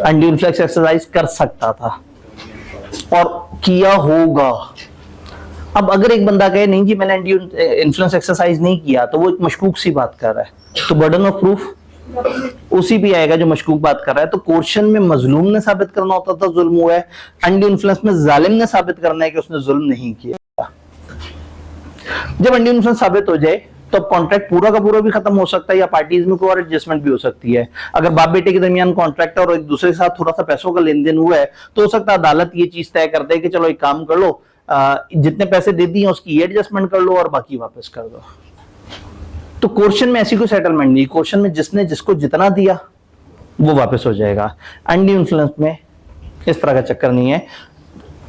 अंडू इन्फ्लुएंस एक्सरसाइज कर सकता था, और किया होगा। अब अगर एक बंदा कहे नहीं जी मैंने इन्फ्लुएंस एक्सरसाइज नहीं किया, तो वो एक मशकूक सी बात कर रहा है, तो बर्डन ऑफ प्रूफ उसी पे आएगा जो मशकूक बात कर रहा है। तो कोर्शन में मजलूम ने साबित करना होता था जुल्म हुआ है, अंडी इन्फ्लुएंस में जालिम ने साबित करना है कि उसने जुल्म नहीं किया। जब अंडी इन्फ्लुएंस साबित हो जाए तो कॉन्ट्रैक्ट पूरा का पूरा भी खत्म हो सकता है, या पार्टीज में कोई और एडजस्टमेंट भी हो सकती है। अगर बाप बेटे के दरमियान कॉन्ट्रैक्ट और एक दूसरे के साथ थोड़ा सा पैसों का लेन देन हुआ है, तो हो सकता है अदालत ये चीज तय कर दे कि चलो एक काम कर लो, जितने पैसे दे दिए उसकी ये एडजस्टमेंट कर लो और बाकी वापस कर दो। तो कोर्शन में ऐसी कोई सेटलमेंट नहीं, कोर्शन में जिसने जिसको जितना दिया वो वापस हो जाएगा। अंडी इन्फ्लुएंस में इस तरह का चक्कर नहीं है,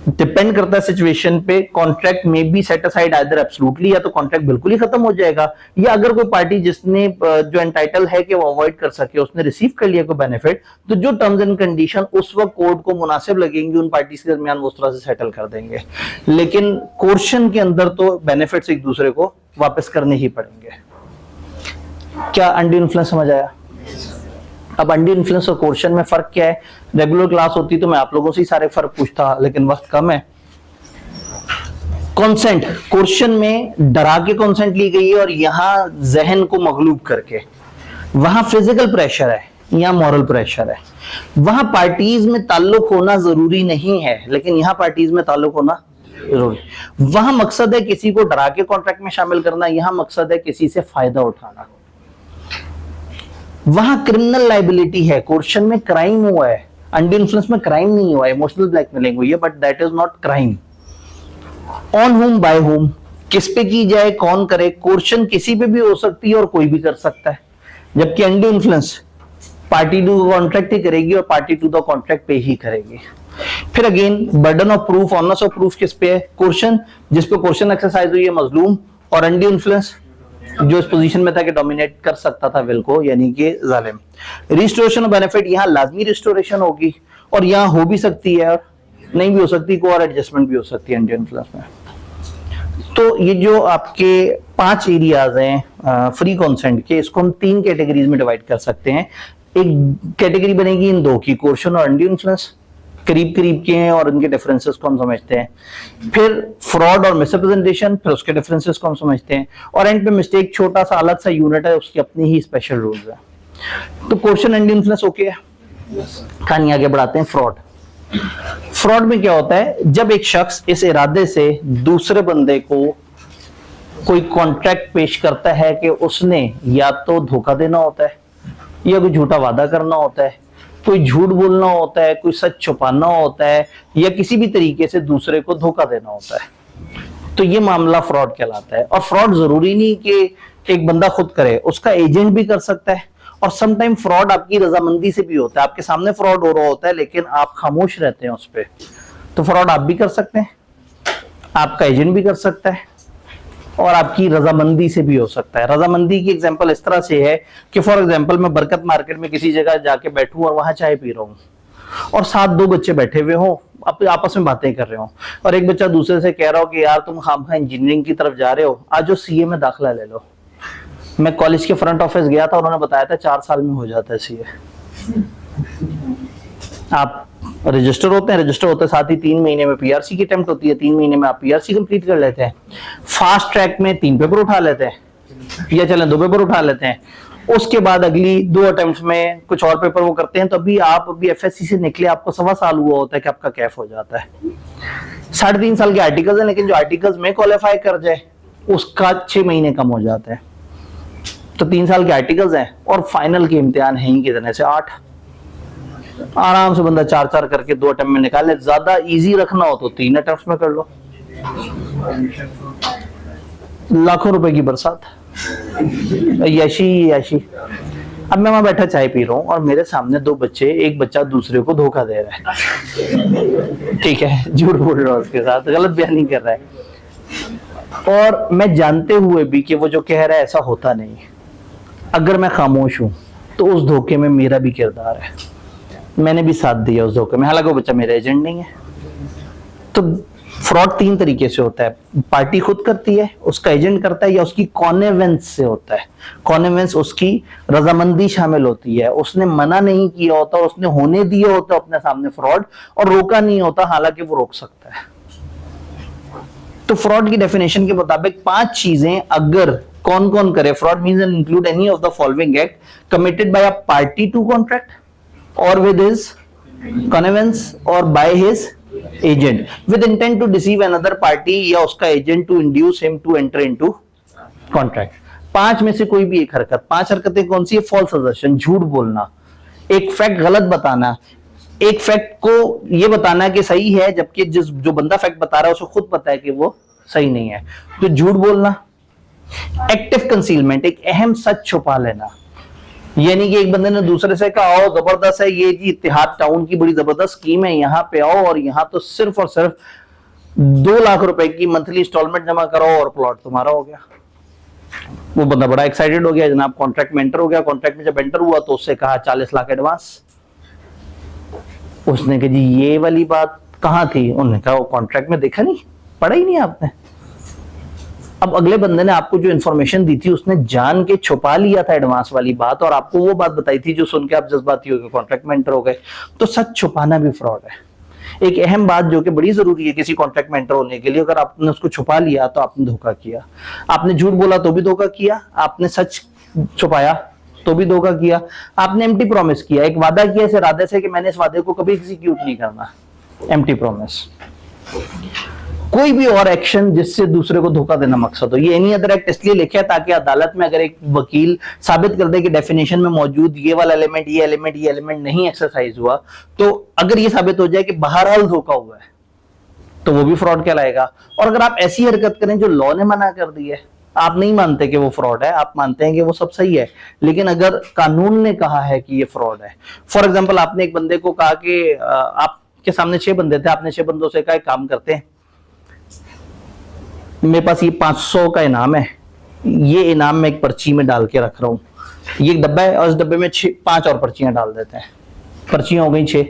डिपेंड करता है सिचुएशन पे। कॉन्ट्रैक्ट में be set aside either absolutely, या तो कॉन्ट्रैक्ट बिल्कुल ही खत्म हो जाएगा, या अगर कोई पार्टी जिसने जो एंटाइटल है कि वो अवॉइड कर सके उसने रिसीव कर लिया कोई बेनिफिट, तो जो टर्म्स एंड कंडीशन उस वक्त कोर्ट को मुनासिब लगेंगे उन पार्टीज के दरमियान वो उस तरह से सेटल कर देंगे। लेकिन कोर्शन के अंदर तो बेनिफिट्स एक दूसरे को वापस करने ही पड़ेंगे। क्या अंडी इन्फ्लुएंस समझ आया? अब अंडी इन्फ्लुएंस और कोर्शन में फर्क क्या है? रेगुलर क्लास होती तो मैं आप लोगों से ही सारे फर्क पूछता, लेकिन वक्त कम है। कॉन्सेंट, कोर्शन में डरा के कॉन्सेंट ली गई है और यहां जहन को मगलूब करके। वहां फिजिकल प्रेशर है, यहां मॉरल प्रेशर है। वहां पार्टीज में ताल्लुक होना जरूरी नहीं है, लेकिन यहां पार्टीज में ताल्लुक होना जरूरी। वहां मकसद है किसी को डरा के कॉन्ट्रैक्ट में शामिल करना, यहां मकसद है किसी से फायदा उठाना। वहां क्रिमिनल लाइबिलिटी है, कोर्शन में क्राइम हुआ है, अंडर इन्फ्लुएंस में क्राइम नहीं हुआ है, इमोशनल ब्लैकमेलिंग हुई है, but that is not crime. On हुम बाय हुम, किस पे की जाए, कौन करे। कोर्शन किसी पे भी हो सकती है और कोई भी कर सकता है, जबकि under influence party to contract ही करेगी और पार्टी टू द कॉन्ट्रैक्ट पे ही करेगी। फिर again burden of proof, honours of proof किस पे है? कोर्शन, जिस पे कोर्शन एक्सरसाइज हुई है मजलूम, और अंडर इन्फ्लुएंस जो इस पोजीशन में था कि डोमिनेट कर सकता था विल को, यानी कि जालिम। रिस्टोरेशन ऑफ बेनिफिट, यहां लाजमी रिस्टोरेशन होगी और यहां हो भी सकती है और नहीं भी हो सकती, को और एडजस्टमेंट भी हो सकती है अंडर इन्फ्लुएंस में। तो ये जो आपके 5 एरियाज हैं फ्री कॉन्सेंट के, इसको हम 3 कैटेगरीज में डिवाइड कर सकते हैं। एक कैटेगरी बनेगी इन 2 की, कोर्शन और अंडर इन्फ्लुएंस, करीब करीब के हैं और इनके डिफरेंसेस को हम समझते हैं। फिर फ्रॉड और मिसरिप्रेजेंटेशन, फिर उसके डिफरेंसेस को हम समझते हैं, और एंड पे मिस्टेक, छोटा सा अलग सा यूनिट है, उसकी अपनी ही स्पेशल रूल्स है। तो कोर्शन एंड इन्फ्लुएंस ओके है। कहानी आगे बढ़ाते हैं। फ्रॉड, फ्रॉड में क्या होता है? जब एक शख्स इस इरादे से दूसरे बंदे को कोई कॉन्ट्रैक्ट पेश करता है कि उसने या तो धोखा देना होता है, या कोई झूठा वादा करना होता है, कोई झूठ बोलना होता है, कोई सच छुपाना होता है, या किसी भी तरीके से दूसरे को धोखा देना होता है, तो ये मामला फ्रॉड कहलाता है। और फ्रॉड जरूरी नहीं कि एक बंदा खुद करे, उसका एजेंट भी कर सकता है, और समटाइम फ्रॉड आपकी रजामंदी से भी होता है। आपके सामने फ्रॉड हो रहा होता है लेकिन आप खामोश रहते हैं उस पर, तो फ्रॉड आप भी कर सकते हैं, आपका एजेंट भी कर सकता है, और आपकी रजामंदी से भी हो सकता है। रजामंदी की एग्जांपल इस तरह से है कि फॉर एग्जांपल मैं बरकत मार्केट में किसी जगह जाके बैठूं और वहां चाय पी रहा हूं और साथ 2 बच्चे बैठे हुए हों, आपस में बातें कर रहे हो, और एक बच्चा दूसरे से कह रहा हो कि यार तुम खामखा इंजीनियरिंग की तरफ जा रहे हो, आज जो सीए में दाखिला ले लो। मैं कॉलेज के फ्रंट ऑफिस गया था, उन्होंने बताया था 4 साल में हो जाता है सीए। आप रजिस्टर होते हैं, रजिस्टर होते साथ ही 3 महीने में पीआरसी की अटेम्प्ट होती है, 3 महीने में आप पीआरसी कंप्लीट कर लेते हैं। फास्ट ट्रैक में 3 पेपर उठा लेते हैं, या चलें 2 पेपर उठा लेते हैं, उसके बाद अगली 2 अटेम्प्ट में कुछ और पेपर वो करते हैं, तो अभी आप अभी एफएससी से निकले, आपको 1.25 साल हुआ होता है कि आपका कैफ हो जाता है। 3.5 साल के आर्टिकल्स हैं, लेकिन जो आर्टिकल्स में क्वालिफाई कर जाए उसका 6 महीने कम हो जाते हैं। तो 3 साल के आर्टिकल्स हैं और फाइनल के इम्तिहान है ही कितने से 8। आराम से बंदा 4-4 करके 2 अटेम्प्ट में निकाले। ज्यादा इजी रखना हो तो 3 अटेम्प्ट में कर लो। लाखों रुपए की बरसात, यशी यशी। अब मैं वहां बैठा चाय पी रहा हूँ और मेरे सामने 2 बच्चे, एक बच्चा दूसरे को धोखा दे रहा है, ठीक है, झूठ बोल रहा है, उसके साथ गलत बयानी कर रहा है, और मैं जानते हुए भी कि वो जो कह रहा है ऐसा होता नहीं। अगर मैं खामोश हूं तो उस धोखे में मेरा भी किरदार है, मैंने भी साथ दिया उस धोखे में, हालांकि वो बच्चा मेरा एजेंट नहीं है। तो फ्रॉड तीन तरीके से होता है, पार्टी खुद करती है, उसका एजेंट करता है, या उसकी कॉनेवेंस से होता है। कॉनेवेंस उसकी रजामंदी शामिल होती है, उसने मना नहीं किया होता और उसने होने दिया होता अपने सामने फ्रॉड, और रोका नहीं होता हालांकि वो रोक सकता है। तो फ्रॉड की डेफिनेशन के मुताबिक 5 चीजें अगर कौन कौन करे, fraud means and include any of the following act committed by a party to contract और विद हिज कॉनेवेंस और by his agent with intent to deceive another party, या उसका agent to induce him to enter into contract. 5 में से कोई भी एक हरकत। 5 हरकतें कौन सी है? फॉल्स असर्शन, झूठ बोलना, एक फैक्ट गलत बताना, एक फैक्ट को ये बताना कि सही है जबकि जो बंदा फैक्ट बता रहा है उसको खुद पता है कि वो सही नहीं है, तो झूठ बोलना। एक्टिव कंसीलमेंट, एक अहम सच छुपा लेना, यानी कि एक बंदे ने दूसरे से कहा आओ जबरदस्त है ये जी इत्तेहाद टाउन की बड़ी जबरदस्त स्कीम है, यहाँ पे आओ और यहाँ तो सिर्फ और सिर्फ 2 लाख रुपए की मंथली इंस्टॉलमेंट जमा कराओ और प्लॉट तुम्हारा हो गया। वो बंदा बड़ा एक्साइटेड हो गया, जनाब कॉन्ट्रैक्ट में एंटर हो गया। कॉन्ट्रैक्ट में जब एंटर हुआ तो उससे कहा 40 लाख एडवांस। उसने कहा जी ये वाली बात कहाँ थी? उन्होंने कहा वो कॉन्ट्रैक्ट में देखा नहीं, पढ़ा ही नहीं आपने। अब अगले बंदे ने आपको जो इन्फॉर्मेशन दी थी उसने जान के छुपा लिया था एडवांस वाली बात, और आपको वो बात बताई थी जो सुन के आप जज्बाती हो गए, कॉन्ट्रैक्ट में एंटर हो गए। तो सच छुपाना भी फ्रॉड है। एक अहम बात जो कि बड़ी जरूरी है किसी कॉन्ट्रैक्ट में एंटर होने के लिए, अगर आपने उसको छुपा लिया तो आपने धोखा किया। आपने झूठ बोला तो भी धोखा किया, आपने सच छुपाया तो भी धोखा किया, आपने एम्प्टी प्रॉमिस किया, एक वादा किया इस इरादे से कि मैंने इस वादे को कभी एग्जीक्यूट नहीं करना, एम्प्टी प्रॉमिस। कोई भी और एक्शन जिससे दूसरे को धोखा देना मकसद हो। ये एनी अदर एक्ट इसलिए लिखे है ताकि अदालत में अगर एक वकील साबित कर दे कि डेफिनेशन में मौजूद ये वाला एलिमेंट ये एलिमेंट नहीं एक्सरसाइज हुआ, तो अगर ये साबित हो जाए कि बहरहाल धोखा हुआ है तो वो भी फ्रॉड कहलाएगा। और अगर आप ऐसी हरकत करें जो लॉ ने मना कर दी है, आप नहीं मानते कि वो फ्रॉड है, आप मानते हैं कि वो सब सही है, लेकिन अगर कानून ने कहा है कि ये फ्रॉड है, फॉर एग्जाम्पल आपने एक बंदे को कहा कि आपके सामने 6 बंदे थे, आपने 6 बंदों से कहा एक काम करते हैं, मेरे पास ये 500 का इनाम है, ये इनाम मैं एक पर्ची में डाल के रख रहा हूं, ये एक डब्बा है और इस डब्बे में 5 और पर्चियां डाल देते हैं, पर्चियां हो गई 6,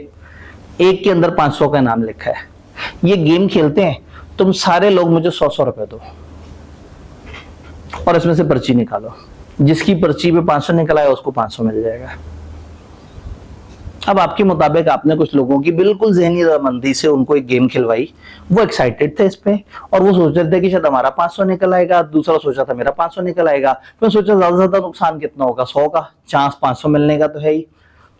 एक के अंदर 500 का इनाम लिखा है, ये गेम खेलते हैं, तुम सारे लोग मुझे 100-100 रुपए दो और इसमें से पर्ची निकालो, जिसकी पर्ची पे 500 निकला है उसको 500 मिल जाएगा। अब आपके मुताबिक आपने कुछ लोगों की बिल्कुल ज़हनी रजामंदी से उनको एक गेम खिलवाई, वो एक्साइटेड थे इस पे और वो सोच रहे थे कि शायद हमारा 500 निकल आएगा, दूसरा सोचा था मेरा 500 निकल आएगा, फिर सोचा ज्यादा से ज्यादा नुकसान कितना होगा, 100 का, चांस 500 मिलने का तो है ही।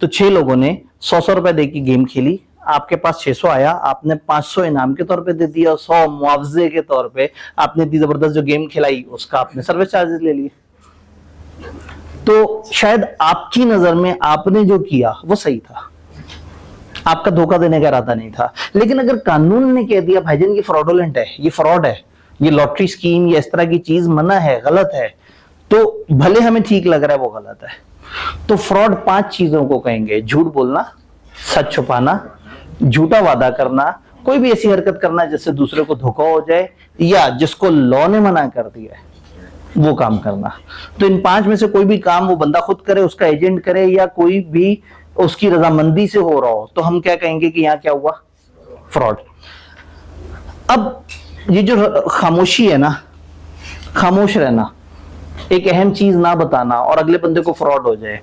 तो 6 लोगों ने 100-100 रुपए दे की गेम खेली, आपके पास 600 आया, आपने 500 इनाम के तौर पे दे दिया, 100 मुआवजे के तौर पे आपने इतनी जबरदस्त जो गेम खिलाई उसका आपने सर्विस चार्जेस ले लिए। तो शायद आपकी नजर में आपने जो किया वो सही था, आपका धोखा देने का इरादा नहीं था, लेकिन अगर कानून ने कह दिया भाईजान ये फ्रॉडुलेंट है, ये फ्रॉड है, ये लॉटरी स्कीम या इस तरह की चीज मना है, गलत है, तो भले हमें ठीक लग रहा है वो गलत है। तो फ्रॉड 5 चीजों को कहेंगे, झूठ बोलना, सच छुपाना, झूठा वादा करना, कोई भी ऐसी हरकत करना जिससे दूसरे को धोखा हो जाए, या जिसको लॉ ने मना कर दिया है वो काम करना। तो इन 5 में से कोई भी काम वो बंदा खुद करे, उसका एजेंट करे, या कोई भी उसकी रजामंदी से हो रहा हो, तो हम क्या कहेंगे कि यहां क्या हुआ? फ्रॉड। अब ये जो खामोशी है ना, खामोश रहना, एक अहम चीज ना बताना और अगले बंदे को फ्रॉड हो जाए,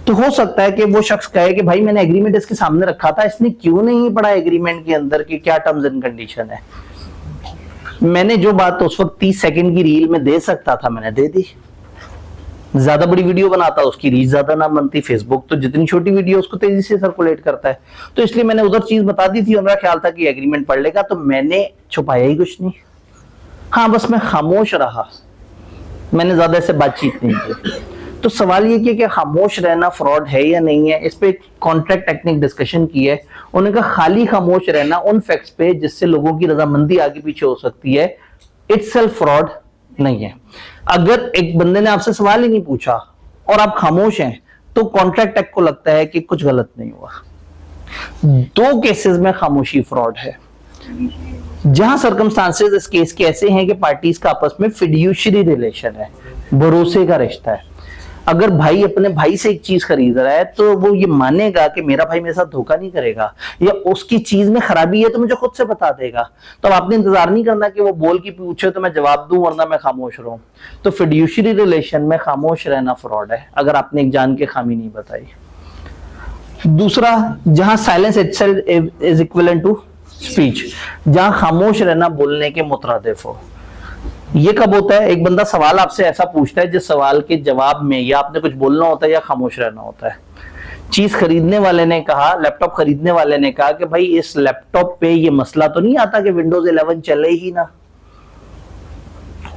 तो हो सकता है कि वो शख्स कहे कि भाई मैंने एग्रीमेंट इसके सामने रखा था, इसने क्यों नहीं पढ़ा एग्रीमेंट के अंदर कि क्या टर्म्स एंड कंडीशन है, मैंने जो बात उस वक्त 30 सेकंड की रील में दे सकता था मैंने दे दी, ज्यादा बड़ी वीडियो बनाता उसकी रीच ज्यादा ना बनती, फेसबुक तो जितनी छोटी वीडियो उसको तेजी से सर्कुलेट करता है, तो इसलिए मैंने उधर चीज बता दी थी और मेरा ख्याल था कि एग्रीमेंट पढ़ लेगा, तो मैंने छुपाया ही कुछ नहीं, हाँ बस मैं खामोश रहा, मैंने ज्यादा ऐसे बातचीत नहीं की। तो सवाल ये कि क्या खामोश रहना फ्रॉड है या नहीं है, इस पे कॉन्ट्रैक्ट टेक्निक डिस्कशन की है, उन्होंने कहा खाली खामोश रहना उन फैक्ट्स पे जिससे लोगों की रजामंदी आगे पीछे हो सकती है, इटसेल्फ फ्रॉड नहीं है। अगर एक बंदे ने आपसे सवाल ही नहीं पूछा और आप खामोश हैं तो कॉन्ट्रैक्ट एक्ट को लगता है कि कुछ गलत नहीं हुआ। 2 केसेस में खामोशी फ्रॉड है, जहां सर्कमस्टांसेस इस केस के ऐसे हैं कि पार्टीज का आपस में फिड्यूशरी रिलेशन है, भरोसे का रिश्ता है। अगर भाई अपने भाई से एक चीज खरीद रहा है तो वो ये मानेगा कि मेरा भाई मेरे साथ धोखा नहीं करेगा, या उसकी चीज में खराबी है तो मुझे खुद से बता देगा। तो आपने इंतजार नहीं करना कि वो बोल के पूछे तो मैं जवाब दूं वरना मैं खामोश रहूं। तो फिड्यूशियरी रिलेशन में खामोश रहना फ्रॉड है अगर आपने एक जान के खामी नहीं बताई। दूसरा, जहां silence itself is equivalent to speech, जहां खामोश रहना बोलने के मुतरादिफ हो। ये कब होता है? एक बंदा सवाल आपसे ऐसा पूछता है जिस सवाल के जवाब में या आपने कुछ बोलना होता है या खामोश रहना होता है। चीज खरीदने वाले ने कहा, लैपटॉप खरीदने वाले ने कहा कि भाई इस लैपटॉप पे ये मसला तो नहीं आता कि विंडोज 11 चले ही ना,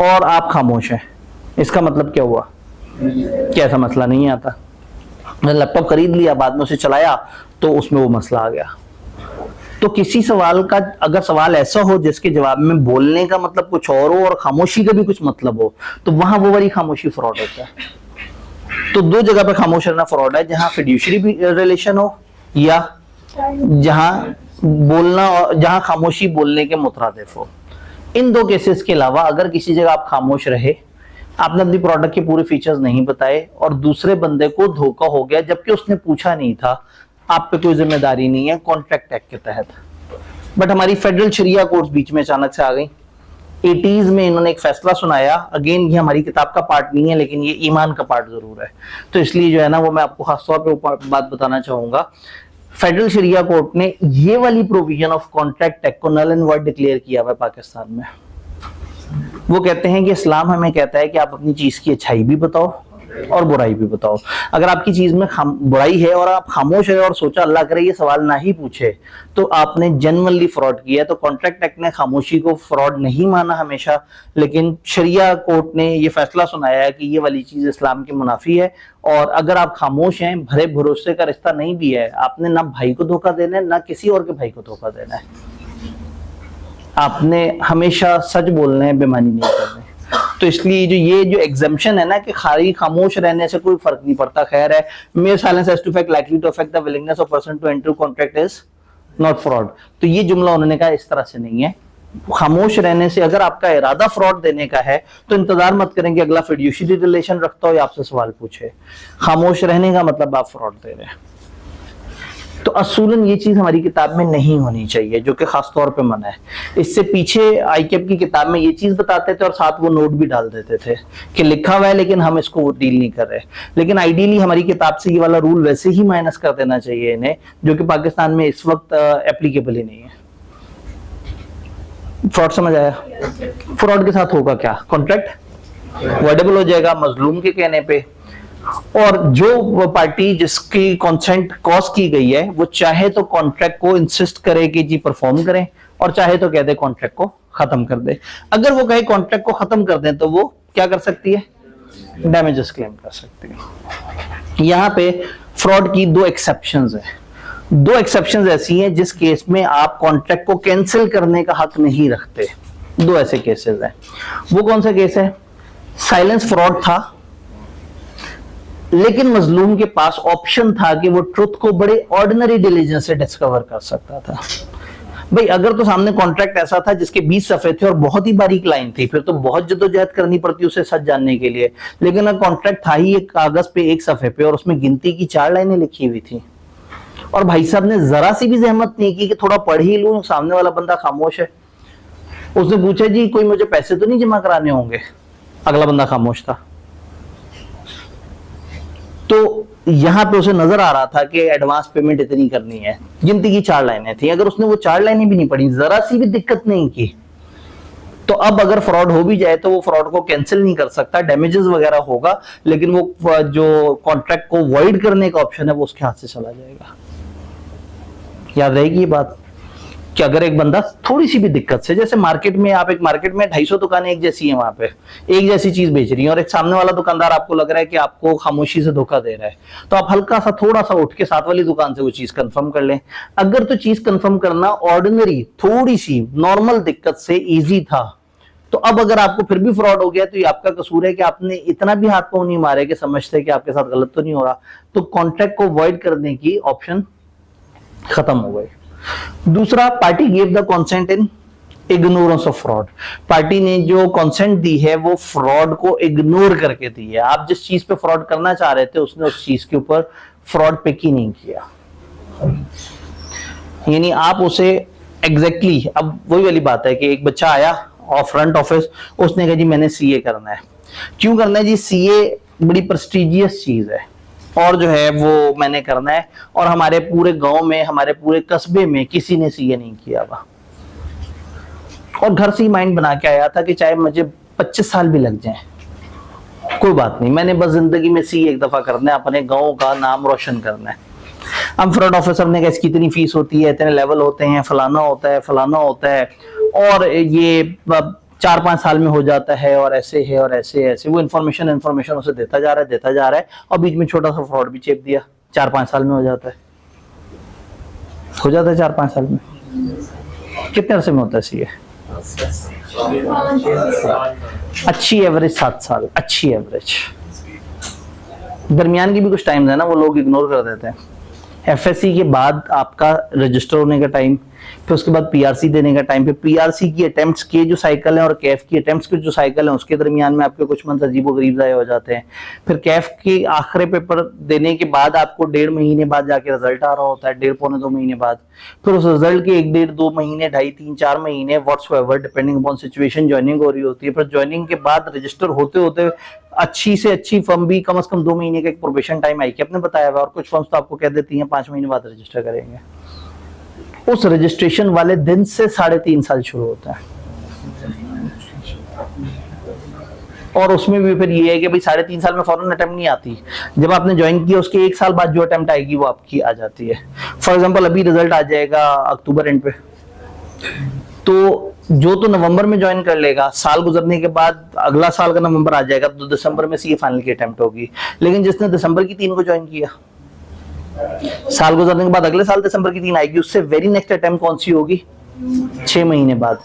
और आप खामोश हैं। इसका मतलब क्या हुआ कि ऐसा मसला नहीं आता। लैपटॉप खरीद लिया, बाद में उसे चलाया तो उसमें वो मसला आ गया। तो किसी सवाल का अगर सवाल ऐसा हो जिसके जवाब में बोलने का मतलब कुछ और हो और खामोशी का भी कुछ मतलब हो, तो वहां वो वाली खामोशी फ्रॉड होता है। तो दो जगह पे खामोश रहना फ्रॉड है, जहां फिड्यूशियरी रिलेशन हो या जहां खामोशी बोलने के मुतरादिफ हो। इन दो केसेस के अलावा अगर किसी जगह आप खामोश रहे, आपने अपनी प्रोडक्ट के पूरे फीचर्स नहीं बताए और दूसरे बंदे को धोखा हो गया जबकि उसने पूछा नहीं था, आप पे कोई जिम्मेदारी नहीं है कॉन्ट्रैक्ट एक्ट के तहत। बट हमारी फेडरल शरिया कोर्ट्स बीच में अचानक से आ गई। 80s में इन्होंने एक फैसला सुनाया, अगेन ये हमारी किताब का पार्ट नहीं है लेकिन ये ईमान का पार्ट जरूर है, तो इसलिए जो है ना वो मैं आपको खासतौर पे बात बताना चाहूंगा। फेडरल शरिया कोर्ट ने ये वाली प्रोविजन ऑफ कॉन्ट्रैक्ट एक्ट को नल एंड वॉइड डिक्लेयर किया हुआ है पाकिस्तान में। वो कहते हैं कि इस्लाम हमें कहता है कि आप अपनी चीज की अच्छाई भी बताओ और बुराई भी बताओ। अगर आपकी चीज में बुराई है और आप खामोश है और सोचा अल्लाह करे ये सवाल ना ही पूछे, तो आपने जेन्युइनली फ्रॉड किया है। तो कॉन्ट्रैक्ट एक्ट ने खामोशी को फ्रॉड नहीं माना हमेशा, लेकिन शरिया कोर्ट ने ये फैसला सुनाया है कि ये वाली चीज इस्लाम के मुनाफी है। और अगर आप खामोश हैं, भरे भरोसे का रिश्ता नहीं भी है, आपने ना भाई को धोखा देना है ना किसी और के भाई को धोखा देना है। आपने हमेशा सच बोलना है, बेईमानी नहीं करनी। तो इसलिए ये जो एग्जम्पशन है ना कि खाली खामोश रहने से कोई फर्क नहीं पड़ता, खैर है, मेरे silence has to affect likely to affect the willingness of person to enter contract is not fraud. तो ये जुमला उन्होंने कहा इस तरह से नहीं है। खामोश रहने से अगर आपका इरादा फ्रॉड देने का है तो इंतजार मत करें कि अगला फिड्यूशियरी रिलेशन रखता हो या आपसे सवाल पूछे। खामोश रहने का मतलब आप फ्रॉड दे रहे हैं। तो असूलन ये चीज हमारी किताब में नहीं होनी चाहिए, जो कि खास तौर पे मना है। इससे पीछे आईकेप की किताब में ये चीज बताते थे और साथ वो नोट भी डाल देते थे कि लिखा हुआ है लेकिन हम इसको डील नहीं कर रहे। लेकिन आइडियली हमारी किताब से ये वाला रूल वैसे ही माइनस कर देना चाहिए इन्हें, जो कि पाकिस्तान में इस वक्त एप्लीकेबल ही नहीं है। फ्रॉड समझ आया? फ्रॉड के साथ होगा क्या? कॉन्ट्रैक्ट वॉइडेबल हो जाएगा मजलूम के कहने पे, और जो पार्टी जिसकी कंसेंट कॉज की गई है वो चाहे तो कॉन्ट्रैक्ट को इंसिस्ट करे कि जी परफॉर्म करें, और चाहे तो कह दे कॉन्ट्रैक्ट को खत्म कर दे। अगर वो कहे कॉन्ट्रैक्ट को खत्म कर दें तो वो क्या कर सकती है? डैमेजेस क्लेम कर सकती है। यहां पे फ्रॉड की दो एक्सेप्शंस हैं। दो एक्सेप्शंस ऐसी हैं जिस केस में आप कॉन्ट्रैक्ट को कैंसिल करने का हक नहीं रखते। दो ऐसे केसेस हैं। वो कौन सा केस है? साइलेंस फ्रॉड था लेकिन मजलूम के पास ऑप्शन था कि वो ट्रुथ को बड़े ऑर्डिनरी डिलीजेंस से डिस्कवर कर सकता था। भाई अगर तो सामने कॉन्ट्रैक्ट ऐसा था जिसके 20 सफे थे और बहुत ही बारीक लाइन थी, फिर तो बहुत जद्दोजहद करनी पड़ती उसे सच जानने के लिए। लेकिन अगर कॉन्ट्रैक्ट था ही एक कागज पे एक सफे पे और उसमें गिनती की 4 लाइनें लिखी हुई थी और भाई साहब ने जरा सी भी जहमत नहीं की कि थोड़ा पढ़ ही लूं, सामने वाला बंदा खामोश है। उसने पूछा जी कोई मुझे पैसे तो नहीं जमा कराने होंगे? अगला बंदा खामोश था। तो यहां पे उसे नजर आ रहा था कि एडवांस पेमेंट इतनी करनी है, गिनती की 4 लाइनें थी। अगर उसने वो 4 लाइनें भी नहीं पढ़ी, जरा सी भी दिक्कत नहीं की, तो अब अगर फ्रॉड हो भी जाए तो वो फ्रॉड को कैंसिल नहीं कर सकता, डैमेजेस वगैरह होगा, लेकिन वो जो कॉन्ट्रैक्ट को वॉइड करने का ऑप्शन है वो उसके हाथ से चला जाएगा। याद रहेगी ये बात कि अगर एक बंदा थोड़ी सी भी दिक्कत से, जैसे मार्केट में आप एक मार्केट में 250 दुकानें एक जैसी हैं, वहां पे एक जैसी चीज बेच रही हैं और एक सामने वाला दुकानदार आपको लग रहा है कि आपको खामोशी से धोखा दे रहा है, तो आप हल्का सा थोड़ा सा उठ के साथ वाली दुकान से वो चीज कंफर्म कर लें। अगर तो चीज कंफर्म करना ऑर्डिनरी थोड़ी सी नॉर्मल दिक्कत से इजी था, तो अब अगर आपको फिर भी फ्रॉड हो गया तो ये आपका कसूर है कि आपने इतना भी हाथ पांव नहीं मारे कि समझते कि आपके साथ गलत तो नहीं हो रहा। तो कॉन्ट्रैक्ट को वॉइड करने की ऑप्शन खत्म हो गई। दूसरा, party give the consent in ignorance of fraud. Party ने जो कंसेंट दी है वो फ्रॉड को इग्नोर करके दी है। आप जिस चीज पे फ्रॉड करना चाह रहे थे उसने उस चीज के ऊपर फ्रॉड पिक ही नहीं किया, यानी आप उसे एग्जैक्टली अब वही वाली बात है कि एक बच्चा आया और फ्रंट ऑफिस, उसने कहा जी मैंने सीए करना है। क्यों करना है जी? सीए बड़ी प्रेस्टिजियस चीज है और जो है वो मैंने करना है, और हमारे पूरे गांव में, हमारे पूरे कस्बे में किसी ने सीए नहीं किया हुआ। और घर से ही माइंड बना के आया था कि चाहे मुझे 25 साल भी लग जाएं कोई बात नहीं, मैंने बस जिंदगी में सीए एक दफा करना है, अपने गांव का नाम रोशन करना है। हम फ्रंट ऑफिसर ने कहा इसकी इतनी फीस होती है, इतने लेवल होते हैं, फलाना होता है, फलाना होता है, और ये 4-5 साल में हो जाता है, और ऐसे है और ऐसे ऐसे। वो इन्फॉर्मेशन उसे देता जा रहा है और बीच में छोटा सा फ्रॉड भी चेप दिया। 4-5 साल में हो जाता है 4-5 साल में। कितने अरसे में होता है सीए? अच्छी एवरेज 7 साल, अच्छी एवरेज। दरमियान की भी कुछ टाइम है ना, वो लोग इग्नोर कर देते हैं। एफएससी के बाद आपका रजिस्टर होने का टाइम, फिर उसके बाद पीआरसी देने का टाइम, फिर पीआरसी की अटेम्प्ट्स के जो साइकिल है और कैफ की अटेम्प्ट्स के जो साइकिल है उसके दरमियान में आपके कुछ मंथ अजीबोगरीब ज़ाया हो जाते हैं। फिर कैफ के आखिरी पेपर देने के बाद आपको 1.5 महीने बाद जाके रिजल्ट आ रहा होता है, 1.5-2 महीने बाद। फिर उस रिजल्ट के 1-1.5-2 महीने, 2.5-3-4 महीने whatsoever depending upon situation joining हो रही होती है। फिर ज्वाइनिंग के बाद रजिस्टर होते होते अच्छी से अच्छी फर्म भी कम से कम 2 महीने का एक प्रोबेशन टाइम आई कि आपने बताया हुआ, और कुछ फर्म्स तो आपको कह देती हैं 5 महीने बाद रजिस्टर करेंगे। उस रजिस्ट्रेशन वाले दिन से 3.5 साल शुरू होता है, और उसमें भी फिर ये है कि भाई 3.5 साल में फौरन अटेम्प्ट नहीं आती। जब आपने ज्वाइन किया उसके 1 साल बाद जो अटेम्प्ट आएगी वो आपकी आ जाती है। फॉर एग्जांपल अभी रिजल्ट आ जाएगा अक्टूबर एंड पे, तो जो तो नवंबर में ज्वाइन कर लेगा, साल गुजरने के बाद अगला साल का नवंबर आ जाएगा तो दिसंबर में सीए फाइनल की अटेम्प्ट होगी। लेकिन जिसने दिसंबर की 3 को ज्वाइन किया, साल गुजरने के बाद अगले साल दिसंबर की 3 आएगी, उससे वेरी नेक्स्ट अटेम्प्ट कौन सी होगी? 6 महीने बाद।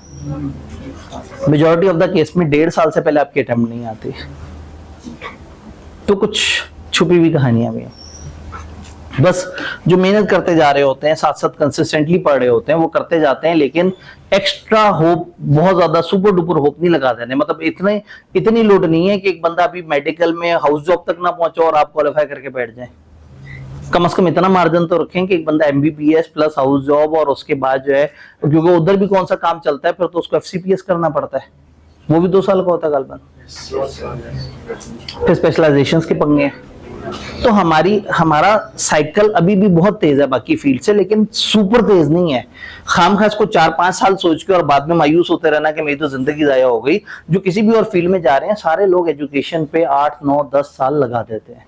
मेजॉरिटी ऑफ द केस में 1.5 साल से पहले आपकी अटेम्प्ट नहीं आती। तो कुछ छुपी हुई कहानियां भी हैं। बस जो मेहनत करते जा रहे होते हैं, साथ साथ कंसिस्टेंटली पढ़ रहे होते हैं, वो करते जाते हैं, लेकिन एक्स्ट्रा होप, बहुत ज्यादा सुपर डुपर होप नहीं लगा देने। मतलब इतनी लोड नहीं है कि एक बंदा अभी मेडिकल में हाउस जॉब तक ना पहुंचे और आप क्वालिफाई करके बैठ जाए। कम से कम इतना मार्जिन तो रखें कि एक बंदा एमबीबीएस प्लस हाउस जॉब, और उसके बाद जो है, क्योंकि उधर भी कौन सा काम चलता है, फिर तो उसको एफसीपीएस करना पड़ता है, वो भी 2 साल का होता है गालबन। फिर स्पेशलाइजेशंस के पंगे हैं। तो हमारा साइकिल अभी भी बहुत तेज है बाकी फील्ड से, लेकिन सुपर तेज नहीं है। खामखा को 4-5 साल सोच के और बाद में मायूस होते रहना कि मेरी तो जिंदगी जाया हो गई। जो किसी भी और फील्ड में जा रहे हैं, सारे लोग एजुकेशन पे 8-9-10 साल लगा देते हैं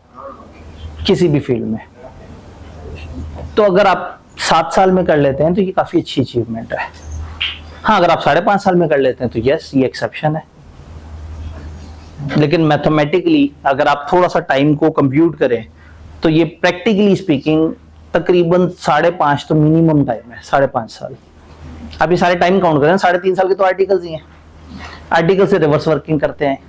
किसी भी फील्ड में। तो अगर आप 7 साल में कर लेते हैं तो ये काफी अच्छी अचीवमेंट है। हाँ, अगर आप 5.5 साल में कर लेते हैं तो यस, ये एक्सेप्शन है। लेकिन मैथमेटिकली अगर आप थोड़ा सा टाइम को कंप्यूट करें तो ये प्रैक्टिकली स्पीकिंग तकरीबन 5.5 तो मिनिमम टाइम है। 5.5 साल आप ये सारे टाइम काउंट करें, 3.5 साल के तो आर्टिकल्स ही हैं। आर्टिकल से रिवर्स वर्किंग करते हैं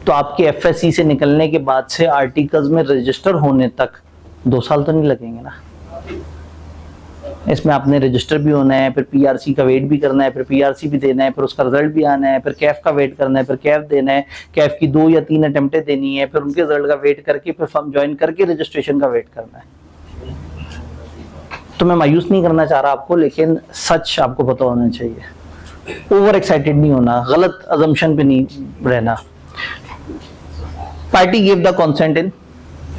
तो आपके एफएससी से निकलने के बाद से आर्टिकल्स में रजिस्टर होने तक 2 साल तो नहीं लगेंगे ना। इसमें आपने रजिस्टर भी होना है, फिर पीआरसी का वेट भी करना है, फिर पीआरसी भी देना है, फिर उसका रिजल्ट भी आना है, फिर कैफ का वेट करना है, फिर कैफ देना है, कैफ की 2 या 3 अटेम्प्टें देनी है, फिर उनके रिजल्ट का वेट करके फिर फर्म ज्वाइन करके रजिस्ट्रेशन का वेट करना है। तो मैं मायूस नहीं करना चाह रहा आपको, लेकिन सच आपको पता होना चाहिए। ओवर एक्साइटेड नहीं होना, गलत अजम्पशन पे नहीं रहना। Party give the consent in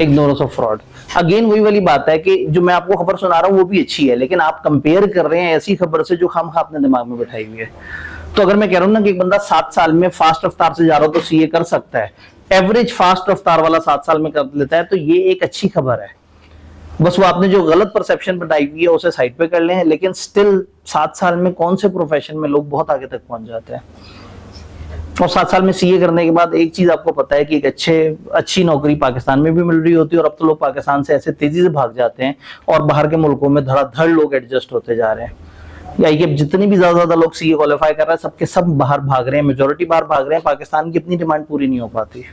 ignorance of fraud. Again वही वाली बात है कि जो मैं आपको खबर सुना रहा हूँ वो भी अच्छी है, लेकिन आप कंपेयर कर रहे हैं ऐसी खबर से जो खामखा अपने दिमाग में बैठाई हुई है। तो अगर मैं कह रहा हूँ ना कि एक बंदा 7 साल में फास्ट रफ्तार से जा रहा हो तो सीए कर सकता है, एवरेज फास्ट रफ्तार वाला 7 साल में कर लेता है, तो ये एक अच्छी खबर है। बस वो आपने जो गलत परसेप्शन बनाई हुई है उसे साइड पे कर लें, लेकिन स्टिल 7 साल में कौन से प्रोफेशन में लोग बहुत आगे तक पहुंच जाते हैं। और 7 साल में सीए करने के बाद एक चीज आपको पता है कि एक अच्छी नौकरी पाकिस्तान में भी मिल रही होती है, और अब तो लोग पाकिस्तान से ऐसे तेजी से भाग जाते हैं और बाहर के मुल्कों में धड़ाधड़ लोग एडजस्ट होते जा रहे हैं। या कि जितने भी ज्यादा लोग सीए क्वालिफाई कर रहे हैं सबके सब बाहर भाग रहे हैं, मेजोरिटी बाहर भाग रहे हैं। पाकिस्तान की अपनी डिमांड पूरी नहीं हो पाती।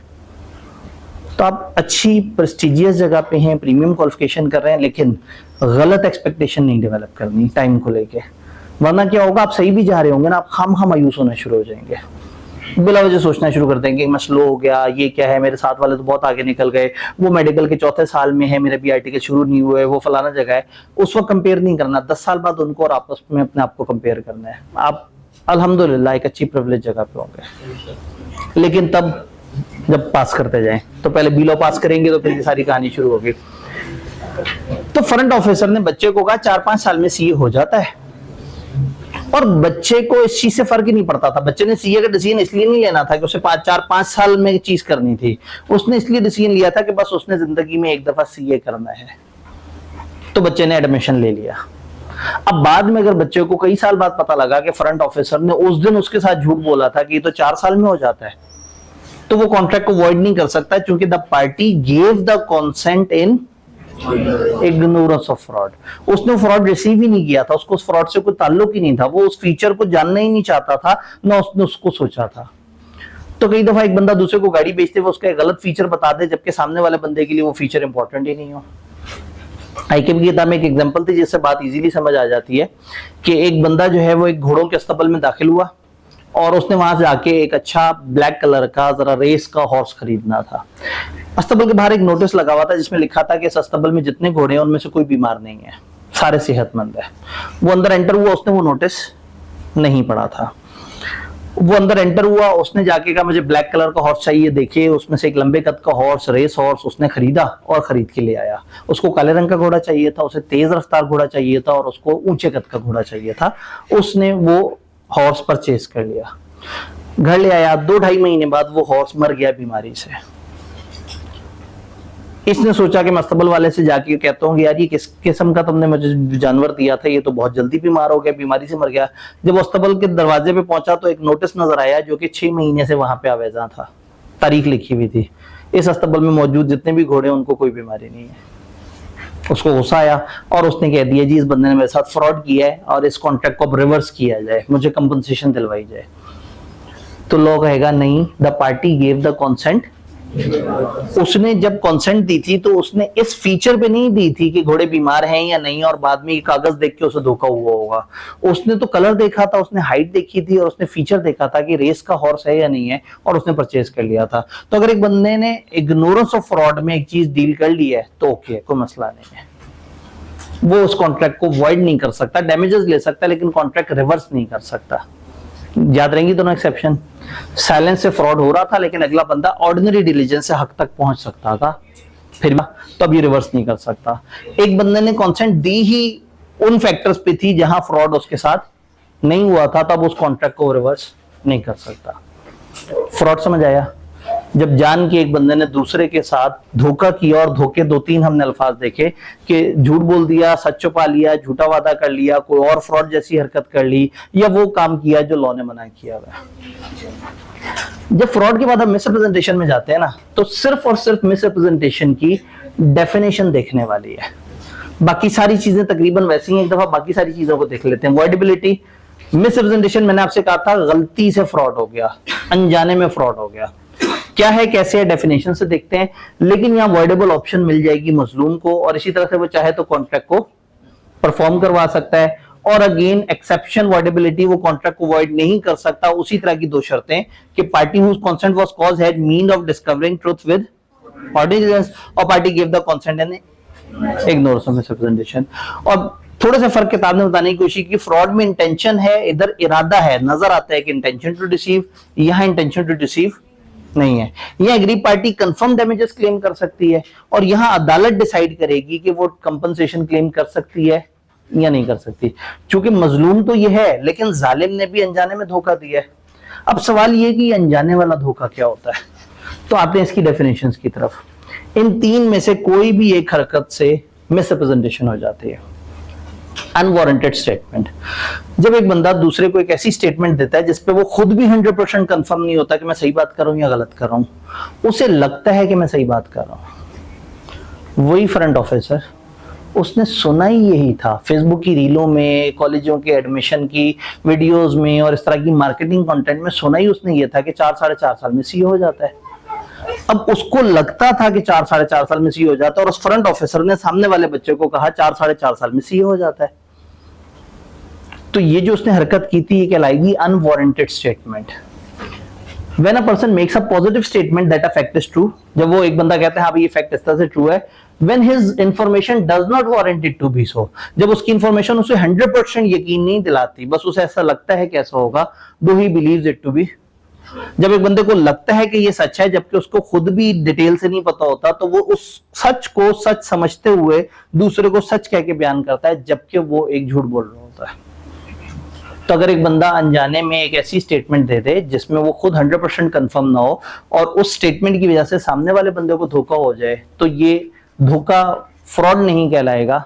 तो आप अच्छी प्रेस्टिजियस जगह पे हैं, प्रीमियम क्वालिफिकेशन कर रहे हैं, लेकिन गलत एक्सपेक्टेशन नहीं डेवलप करनी टाइम को लेके। वरना क्या होगा, आप सही भी जा रहे होंगे ना, आप खामखा मायूस होना शुरू हो जाएंगे, बिला वजह सोचना शुरू कर देंगे मैं स्लो हो गया, ये क्या है, मेरे साथ वाले तो बहुत आगे निकल गए, वो मेडिकल के चौथे साल में है, मेरे बीआईटी के शुरू नहीं हुए, वो फलाना जगह है। उस वक्त कंपेयर नहीं करना, 10 साल बाद उनको और आपस में अपने आप को कंपेयर करना है। आप अल्हम्दुलिल्लाह एक अच्छी प्रिविलेज जगह पे होंगे, लेकिन तब जब पास करते जाएं, तो पहले बीलो पास करेंगे तो फिर ये सारी कहानी शुरू होगी। तो फ्रंट ऑफिसर ने बच्चे को कहा 4-5 साल में सीए हो जाता है, और बच्चे को इस चीज से फर्क ही नहीं पड़ता था। बच्चे ने सीए का डिसीजन इसलिए नहीं लेना था कि उसे 4-5 साल में चीज करनी थी, उसने इसलिए डिसीजन लिया था कि बस उसने जिंदगी में एक दफा सीए करना है। तो बच्चे ने एडमिशन ले लिया। अब बाद में अगर बच्चे को कई साल बाद पता लगा कि फ्रंट ऑफिसर ने उस दिन उसके साथ झूठ बोला था कि ये तो 4 साल में हो जाता है, तो वो कॉन्ट्रैक्ट को वॉइड नहीं कर सकता, क्योंकि the party gave the consent in ignorance of fraud. उसने फ्रॉड रिसीव ही नहीं किया था, उसको उस फ्रॉड से कोई ताल्लुक ही नहीं था, वो उस फीचर को जानना ही नहीं चाहता था, ना उसने उसको सोचा था। तो कई दफा एक बंदा दूसरे को गाड़ी बेचते हुए उसका गलत फीचर बता दे, जबकि सामने वाले बंदे के लिए वो फीचर इंपॉर्टेंट ही नहीं हो। आईकेएम की किताब में एक एग्जांपल थी जिससे बात इजीली समझ आ जाती है कि एक बंदा जो है वो एक घोड़ों के अस्तबल में दाखिल हुआ, और उसने वहां जाके एक अच्छा ब्लैक कलर का जरा रेस का हॉर्स खरीदना था। अस्तबल के बाहर एक नोटिस लगा हुआ था जिसमें लिखा था कि इस अस्तबल में जितने घोड़े हैं उनमें से कोई बीमार नहीं है, सारे सेहतमंद है। वो अंदर एंटर हुआ, उसने वो नोटिस नहीं पढ़ा था। वो अंदर एंटर हुआ, उसने जाके कहा मुझे ब्लैक कलर का हॉर्स चाहिए, देखिए उसमें से एक लंबे कद का हॉर्स, रेस हॉर्स उसने खरीदा और खरीद के ले आया। उसको काले रंग का घोड़ा चाहिए था, उसे तेज रफ्तार घोड़ा चाहिए था, और उसको ऊंचे कद का घोड़ा चाहिए था। उसने वो हॉर्स परचेज कर लिया, घर ले आया। 2-2.5 महीने बाद वो हॉर्स मर गया बीमारी से। इसने सोचा कि मैं अस्तबल वाले से जाके कहता हूँ यार ये किस किस्म का तुमने मुझे जानवर दिया था, ये तो बहुत जल्दी बीमार हो गया, बीमारी से मर गया। जब अस्तबल के दरवाजे पे पहुंचा तो एक नोटिस नजर आया जो कि 6 महीने से वहां पे आवेजा था, तारीख लिखी हुई थी, इस अस्तबल में मौजूद जितने भी घोड़े उनको कोई बीमारी नहीं है। उसको गुस्सा आया और उसने कह दिया जी इस बंदे ने मेरे साथ फ्रॉड किया है और इस कॉन्ट्रैक्ट को अब रिवर्स किया जाए, मुझे कंपनसेशन दिलवाई जाए। तो लोग कहेगा नहीं, the party gave the consent. उसने जब कंसेंट दी थी तो उसने इस फीचर पे नहीं दी थी कि घोड़े बीमार हैं या नहीं, और बाद में ये कागज देख के उसे धोखा हुआ होगा। उसने तो कलर देखा था, उसने हाइट देखी थी, और उसने फीचर देखा था कि रेस का हॉर्स है या नहीं है, और उसने परचेज कर लिया था। तो अगर एक बंदे ने इग्नोरेंस ऑफ फ्रॉड में एक चीज डील कर ली है तो ओके, कोई मसला नहीं है, वो उस कॉन्ट्रैक्ट को वॉइड नहीं कर सकता, डैमेजेस ले सकता है लेकिन कॉन्ट्रैक्ट रिवर्स नहीं कर सकता। याद रहेंगी दोनों एक्सेप्शन। साइलेंस से फ्रॉड हो रहा था लेकिन अगला बंदा ऑर्डिनरी डिलीजेंस से हक तक पहुंच सकता था, फिर तो अब ये रिवर्स नहीं कर सकता। एक बंदे ने कंसेंट दी ही उन फैक्टर्स पे थी जहां फ्रॉड उसके साथ नहीं हुआ था, तब उस कॉन्ट्रैक्ट को रिवर्स नहीं कर सकता। फ्रॉड समझ आया? जब जान के एक बंदे ने दूसरे के साथ धोखा किया, और धोखे 2-3 हमने अल्फाज देखे कि झूठ बोल दिया, सच छुपा लिया, झूठा वादा कर लिया, कोई और फ्रॉड जैसी हरकत कर ली, या वो काम किया जो लॉ ने मना किया हुआ। जब फ्रॉड के बाद हम मिसरिप्रेजेंटेशन में जाते हैं ना, तो सिर्फ और सिर्फ मिसरिप्रेजेंटेशन की डेफिनेशन देखने वाली है, बाकी सारी चीजें तकरीबन वैसी हैं। एक दफा बाकी सारी चीजों को देख लेते हैं। वॉइडेबिलिटी, मिसरिप्रेजेंटेशन मैंने आपसे कहा था गलती से फ्रॉड हो गया, अनजाने में फ्रॉड हो गया, क्या है कैसे है डेफिनेशन से देखते हैं। लेकिन यहाँ वॉइडेबल ऑप्शन मिल जाएगी मजलूम को, और इसी तरह से वो चाहे तो कॉन्ट्रैक्ट को परफॉर्म करवा सकता है। और अगेन एक्सेप्शन वॉइडेबिलिटी, वो कॉन्ट्रैक्ट को वॉइड नहीं कर सकता। उसी तरह की 2 शर्तें कि party whose consent was caused had mean of discovering truth with ordinance, और party give the consent and ignore some misrepresentation. और थोड़ा सा फर्क किताब ने बताने की कोशिश की, फ्रॉड में इंटेंशन है, इधर इरादा है, नजर आता है कि इंटेंशन टू डिसीव, यहाँ इंटेंशन टू डिसीव नहीं है। यह aggrieved party confirm damages claim कर सकती है, और यहां अदालत डिसाइड करेगी कि वो कंपनसेशन क्लेम कर सकती है या नहीं कर सकती। क्योंकि मजलूम तो यह है लेकिन जालिम ने भी अनजाने में धोखा दिया है। अब सवाल यह कि अनजाने वाला धोखा क्या होता है, तो आते हैं इसकी डेफिनेशंस की तरफ। इन 3 में से कोई भी एक हरकत से मिसरिप्रेजेंटेशन हो जाती है। अनवारंटेड स्टेटमेंट, जब एक बंदा दूसरे को एक ऐसी स्टेटमेंट देता है जिसपे वो खुद भी 100% कंफर्म नहीं होता कि मैं सही बात कर रहा हूं या गलत कर रहा हूं, उसे लगता है कि मैं सही बात कर रहा हूं। वही फ्रंट ऑफिसर, उसने सुना ही यही था फेसबुक की रीलों में, कॉलेजों के एडमिशन की वीडियोस में, और इस तरह की मार्केटिंग कंटेंट में सुना ही उसने ये था कि 4-4.5 साल में सीए हो जाता है। अब उसको लगता था कि 4-4.5 साल में सीए हो जाता है, और उस फ्रंट ऑफिसर ने सामने वाले बच्चे को कहा 4-4.5 साल में सीए हो जाता है। तो ये जो उसने हरकत की थी ये कहलाएगी unwarranted statement. When a person makes a positive statement that a fact is true, जब वो एक बंदा कहता है हाँ भाई ये फैक्ट इस तरह से ट्रू है, when his information does not warrant it to be so, जब उसकी इंफॉर्मेशन उसे 100% यकीन नहीं दिलाती, बस उसे ऐसा लगता है कि ऐसा होगा, do he believes it to be, जब एक बंदे को लगता है कि ये सच है जबकि उसको खुद भी डिटेल से नहीं पता होता, तो वो उस सच को सच समझते हुए दूसरे को सच कह के बयान करता है जबकि वो एक झूठ बोल रहा होता है। तो अगर एक बंदा अनजाने में एक ऐसी स्टेटमेंट दे दे जिसमें वो खुद 100% कंफर्म ना हो और उस स्टेटमेंट की वजह से सामने वाले बंदे को धोखा हो जाए, तो ये धोखा फ्रॉड नहीं कहलाएगा,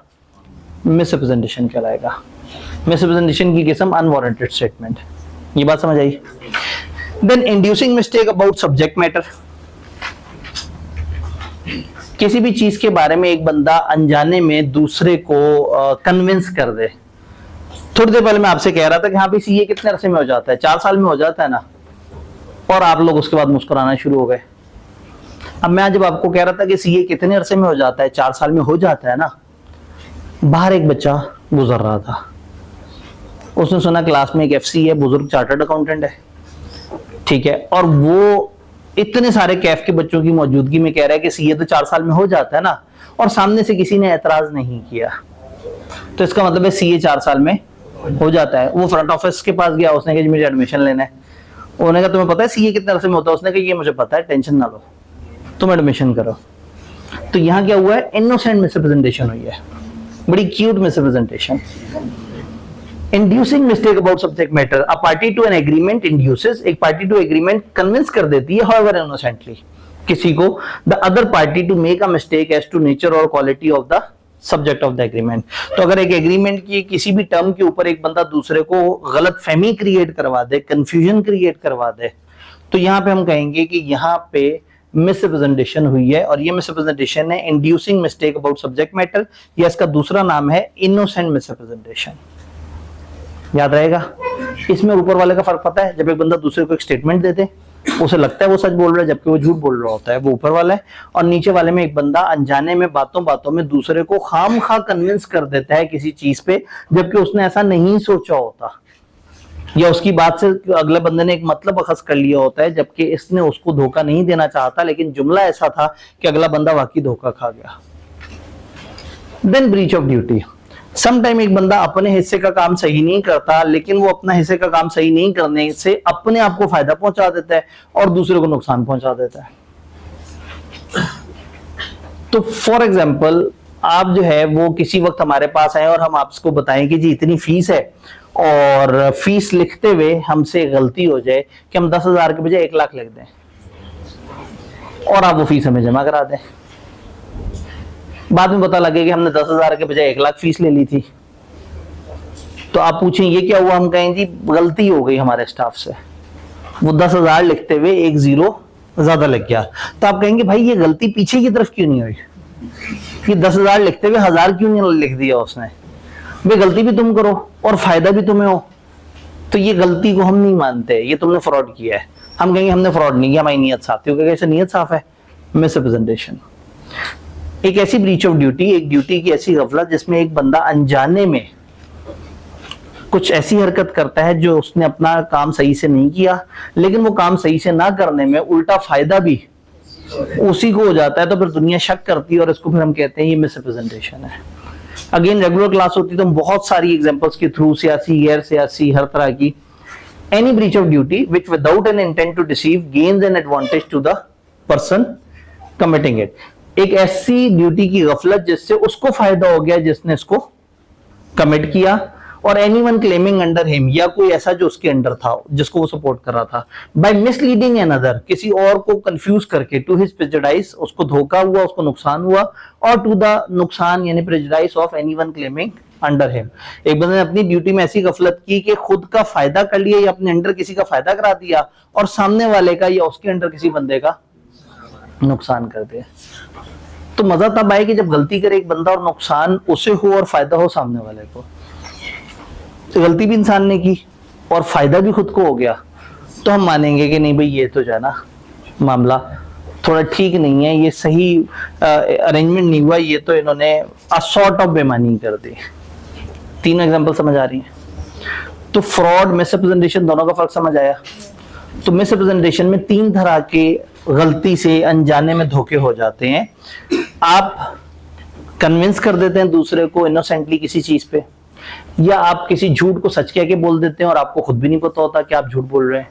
मिसरिप्रेजेंटेशन कहलाएगा। मिसरिप्रेजेंटेशन की किस्म अनवारंटेड स्टेटमेंट। ये बात समझ आई? Then inducing mistake about subject matter. किसी भी चीज के बारे में एक बंदा अनजाने में दूसरे को कन्विंस कर दे। थोड़ी देर पहले मैं आपसे कह रहा था कि हाँ भाई सीए कितने अरसे में हो जाता है, 4 साल में हो जाता है ना, और आप लोग उसके बाद मुस्कुराना शुरू हो गए। अब मैं जब आपको कह रहा था कि सीए कितने अरसे में हो जाता है, 4 साल में हो जाता है ना, बाहर एक बच्चा गुजर रहा था, उसने सुना क्लास में एक एफसी है, बुजुर्ग चार्टर्ड अकाउंटेंट है, ठीक है, और वो इतने सारे कैफ के बच्चों की मौजूदगी में कह रहा है कि सीए तो 4 साल में हो जाता है ना, और सामने से किसी ने एतराज नहीं किया, तो इसका मतलब है सीए 4 साल में हो जाता है। वो फ्रंट ऑफिस के पास गया, उसने कहा मुझे एडमिशन लेना है, उन्होंने कहा तुम्हें पता है सीए कितने अरसे में होता है, उसने कहा ये मुझे पता है, टेंशन ना लो, तुम एडमिशन करो। तो यहाँ क्या हुआ है, इनोसेंट मिसरिप्रेजेंटेशन हुई है, बड़ी cute misrepresentation. Inducing mistake about subject matter, a party to an agreement induces, एक पार्टी टू एग्रीमेंट कन्विंस कर देती है, हाउएवर इनोसेंटली, किसी को the other party to make a mistake as to nature और quality of the subject of the agreement. तो अगर एक एग्रीमेंट की किसी भी टर्म के ऊपर एक बंदा दूसरे को गलत फहमी क्रिएट करवा दे, कंफ्यूजन क्रिएट करवा दे, तो यहाँ पे हम कहेंगे कि यहाँ पे मिसरिप्रेजेंटेशन हुई है, और ये मिसरिप्रेजेंटेशन है inducing mistake about subject matter, या इसका दूसरा नाम है इनोसेंट मिसरिप्रेजेंटेशन। याद रहेगा? इसमें ऊपर वाले का फर्क पता है, जब एक बंदा दूसरे को एक स्टेटमेंट दे दे, उसे लगता है वो सच बोल रहा है जबकि वो झूठ बोल रहा होता है, वो ऊपर वाला है, और नीचे वाले में एक बंदा अनजाने में बातों बातों में दूसरे को खामखा कन्विंस कर देता है किसी चीज पे जबकि उसने ऐसा नहीं सोचा होता, या उसकी बात से अगले बंदे ने एक मतलब अखज कर लिया होता है जबकि इसने उसको धोखा नहीं देना चाहता, लेकिन जुमला ऐसा था कि अगला बंदा वाकई धोखा खा गया। Then breach of duty, sometime एक बंदा अपने हिस्से का काम सही नहीं करता, लेकिन वो अपना हिस्से का काम सही नहीं करने से अपने आप को फायदा पहुंचा देता है और दूसरे को नुकसान पहुंचा देता है। तो फॉर एग्जाम्पल आप जो है वो किसी वक्त हमारे पास आए और हम आपको बताएं कि जी इतनी फीस है, और फीस लिखते हुए हमसे गलती हो जाए कि हम 10,000 के बजाय 1 लाख लिख दें, और आप वो फीस हमें जमा करा दें, बाद में पता लगे कि हमने 10,000 के बजाय 1 लाख फीस ले ली थी, तो आप पूछें ये क्या हुआ, हम कहें जी गलती हो गई हमारे स्टाफ से, वो 10,000 लिखते हुए 1 0 ज्यादा लग गया। तो आप कहेंगे भाई ये गलती पीछे की तरफ क्यों नहीं हुई, ये 10,000 लिखते हुए 1000 क्यों नहीं लिख दिया उसने, भाई गलती भी तुम करो और फायदा भी तुम्हें हो, तो ये गलती को हम नहीं मानते, ये तुमने फ्रॉड किया है। हम कहेंगे हमने फ्रॉड नहीं किया, हमारी नीयत साफ थी, कैसे नीयत साफ है, मिसरिप्रेजेंटेशन। एक ऐसी ब्रीच ऑफ ड्यूटी, एक ड्यूटी की ऐसी गफलत जिसमें एक बंदा अनजाने में कुछ ऐसी हरकत करता है जो उसने अपना काम सही से नहीं किया, लेकिन वो काम सही से ना करने में उल्टा फायदा भी उसी को हो जाता है, तो फिर दुनिया शक करती है और इसको फिर हम कहते हैं ये मिसरिप्रेजेंटेशन है। अगेन रेगुलर क्लास होती तो हम बहुत सारी एग्जांपल्स के थ्रू, सियासी गैर सियासी हर तरह की, any breach of duty which without an intent to deceive gains an advantage to the person committing it, एक ऐसी ड्यूटी की गफलत जिससे उसको फायदा हो गया जिसने इसको कमिट किया, और एनीवन क्लेमिंग अंडर हिम, या कोई ऐसा जो उसके अंडर था जिसको वो सपोर्ट कर रहा था, बाय मिसलीडिंग अनदर, किसी और को कंफ्यूज करके, टू हिज प्रेजुडाइस, उसको धोखा हुआ, उसको नुकसान हुआ, और टू द नुकसान यानी prejudice of anyone claiming under him. एक बंदे ने अपनी ड्यूटी में ऐसी गफलत की कि खुद का फायदा कर लिया या अपने अंडर किसी का फायदा करा दिया, और सामने वाले का या उसके अंडर किसी बंदे का नुकसान कर दिया। तो मजा तब आए कि जब गलती करे एक बंदा और नुकसान उसे हो और फायदा हो सामने वाले को। तो गलती भी इंसान ने की और फायदा भी खुद को हो गया, तो हम मानेंगे कि नहीं भाई ये तो जो है ना मामला थोड़ा ठीक नहीं है, ये सही अरेंजमेंट नहीं हुआ, ये तो इन्होंने अ सॉर्ट ऑफ बेईमानी कर दी। 3 एग्जांपल समझ आ रही है? तो फ्रॉड, मिसरिप्रेजेंटेशन दोनों का फर्क समझ आया। तो मिसरिप्रेजेंटेशन में 3 तरह के गलती से अनजाने में धोखे हो जाते हैं। आप कन्विंस कर देते हैं दूसरे को इनोसेंटली किसी चीज पे, या आप किसी झूठ को सच कह के बोल देते हैं और आपको खुद भी नहीं पता होता कि आप झूठ बोल रहे हैं,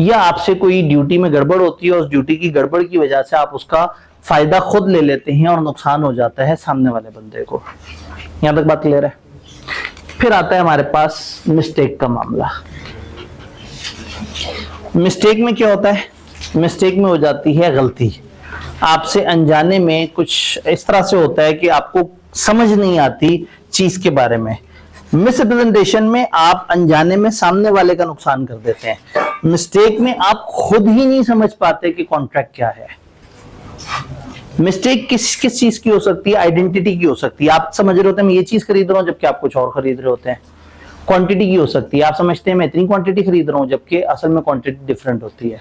या आपसे कोई ड्यूटी में गड़बड़ होती है और उस ड्यूटी की गड़बड़ की वजह से आप उसका फायदा खुद ले लेते हैं और नुकसान हो जाता है सामने वाले बंदे को। यहां तक बात क्लियर है? फिर आता है हमारे पास मिस्टेक का मामला। मिस्टेक में क्या होता है? मिस्टेक में हो जाती है गलती। आपसे अनजाने में कुछ इस तरह से होता है कि आपको समझ नहीं आती चीज के बारे में। मिसरिप्रेजेंटेशन में आप अनजाने में सामने वाले का नुकसान कर देते हैं। मिस्टेक में आप खुद ही नहीं समझ पाते कि कॉन्ट्रैक्ट क्या है। मिस्टेक किस किस चीज की हो सकती है? आइडेंटिटी की हो सकती है। आप समझ रहे होते हैं मैं ये चीज खरीद रहा हूं जबकि आप कुछ और खरीद रहे होते हैं। क्वांटिटी की हो सकती है। आप समझते हैं मैं इतनी क्वांटिटी खरीद रहा हूं जबकि असल में क्वांटिटी डिफरेंट होती है।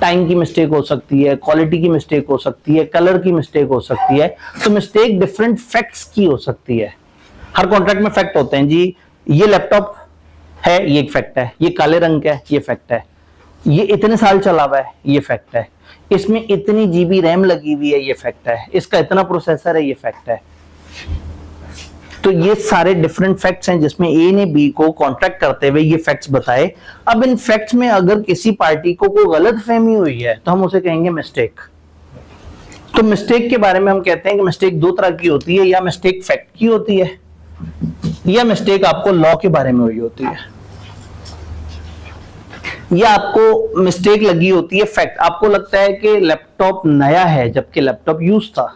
टाइम की मिस्टेक हो सकती है, क्वालिटी की मिस्टेक हो सकती है, कलर की मिस्टेक हो सकती है। तो मिस्टेक डिफरेंट फैक्ट्स की हो सकती है। हर कॉन्ट्रैक्ट में फैक्ट होते हैं जी। ये लैपटॉप है, ये एक फैक्ट है। ये काले रंग का है, ये फैक्ट है। ये इतने साल चला हुआ है, ये फैक्ट है। इसमें इतनी जीबी रैम लगी हुई है, ये फैक्ट है। इसका इतना प्रोसेसर है, ये फैक्ट है। तो ये सारे डिफरेंट फैक्ट्स हैं जिसमें ए ने बी को कॉन्ट्रैक्ट करते हुए ये फैक्ट्स बताए। अब इन फैक्ट्स में अगर किसी पार्टी को कोई गलतफहमी हुई है तो हम उसे कहेंगे मिस्टेक। तो मिस्टेक के बारे में हम कहते हैं कि मिस्टेक 2 तरह की होती है, या मिस्टेक फैक्ट की होती है, या मिस्टेक आपको लॉ के बारे में हुई होती है, या आपको मिस्टेक लगी होती है फैक्ट। आपको लगता है कि लैपटॉप नया है जबकि लैपटॉप यूज था।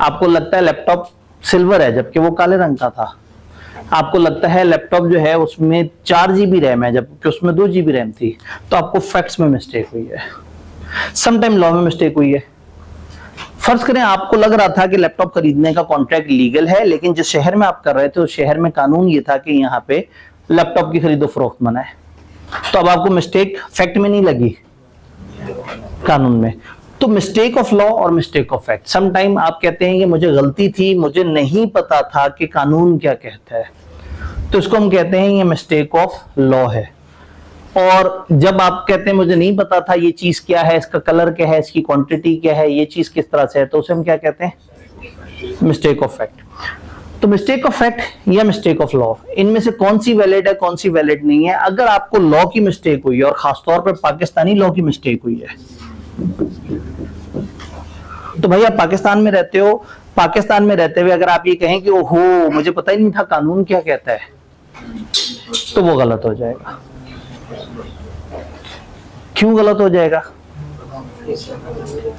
आपको लगता है लैपटॉप सिल्वर है जबकि वो काले रंग का था। आपको लगता है लैपटॉप जो है उसमें 4 GB रैम है जबकि उसमें 2 GB रैम थी। तो आपको फैक्ट्स में मिस्टेक हुई है। समटाइम लॉ में मिस्टेक हुई है। फर्ज करें आपको लग रहा था कि लैपटॉप खरीदने का कॉन्ट्रैक्ट लीगल है, लेकिन जिस शहर में आप कर रहे थे उस शहर में कानून ये था कि यहाँ पे लैपटॉप की खरीदो फरोख्त मना है। तो अब आपको मिस्टेक फैक्ट में नहीं लगी, कानून में। तो मिस्टेक ऑफ लॉ और mistake of fact. Some time आप कहते हैं कि मुझे गलती थी, मुझे नहीं पता था कि कानून क्या कहता है, तो इसको हम कहते हैं ये मिस्टेक ऑफ लॉ है। और जब आप कहते हैं मुझे नहीं पता था ये चीज क्या है, इसका कलर क्या है, इसकी क्वांटिटी क्या है, ये चीज किस तरह से है, तो उसे हम क्या कहते हैं? Mistake of fact. तो मिस्टेक ऑफ फैक्ट या मिस्टेक ऑफ लॉ, इनमें से कौन सी वैलिड है, कौन सी वैलिड नहीं है? अगर आपको लॉ की मिस्टेक हुई है और खासतौर पर पाकिस्तानी लॉ की मिस्टेक हुई है, तो भाई आप पाकिस्तान में रहते हो, पाकिस्तान में रहते हुए अगर आप ये कहें कि ओहो मुझे पता ही नहीं था कानून क्या कहता है, तो वो गलत हो जाएगा। क्यों गलत हो जाएगा?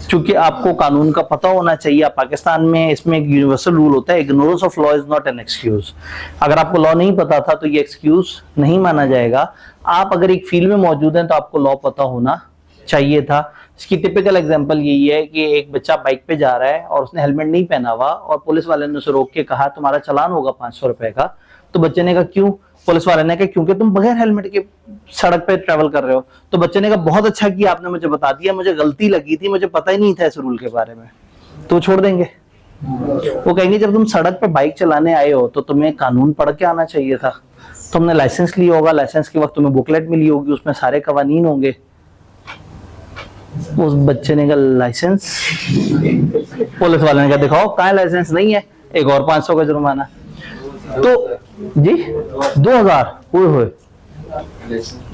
क्योंकि आपको कानून का पता होना चाहिए। आप पाकिस्तान में, इसमें एक यूनिवर्सल रूल होता है, ignorance of law is not an excuse. अगर आपको लॉ नहीं पता था तो ये एक्सक्यूज नहीं माना जाएगा। आप अगर एक फील्ड में मौजूद हैं तो आपको लॉ पता होना चाहिए था। इसकी टिपिकल एग्जांपल यही है कि एक बच्चा बाइक पे जा रहा है और उसने हेलमेट नहीं पहना हुआ और पुलिस वाले ने उसे रोक के कहा तुम्हारा चालान होगा 500 रुपए का। तो बच्चे ने कहा क्यों? पुलिस वाले ने कहा क्योंकि तुम बगैर हेलमेट के सड़क पे ट्रेवल कर रहे हो। तो बच्चे ने कहा बहुत अच्छा किया आपने मुझे बता दिया, मुझे गलती लगी थी, मुझे पता ही नहीं था इस रूल के बारे में। तो छोड़ देंगे? वो कहेंगे जब तुम सड़क पे बाइक चलाने आए हो तो तुम्हें कानून पढ़ के आना चाहिए था। तुमने लाइसेंस लिया होगा, लाइसेंस के वक्त तुम्हें बुकलेट मिली होगी, उसमें सारे कवानीन होंगे। उस बच्चे ने कहा लाइसेंस? पुलिस वाले ने कहा दिखाओ कहाँ है लाइसेंस? नहीं है, एक और 500 का जुर्माना। तो जी 2000, ओए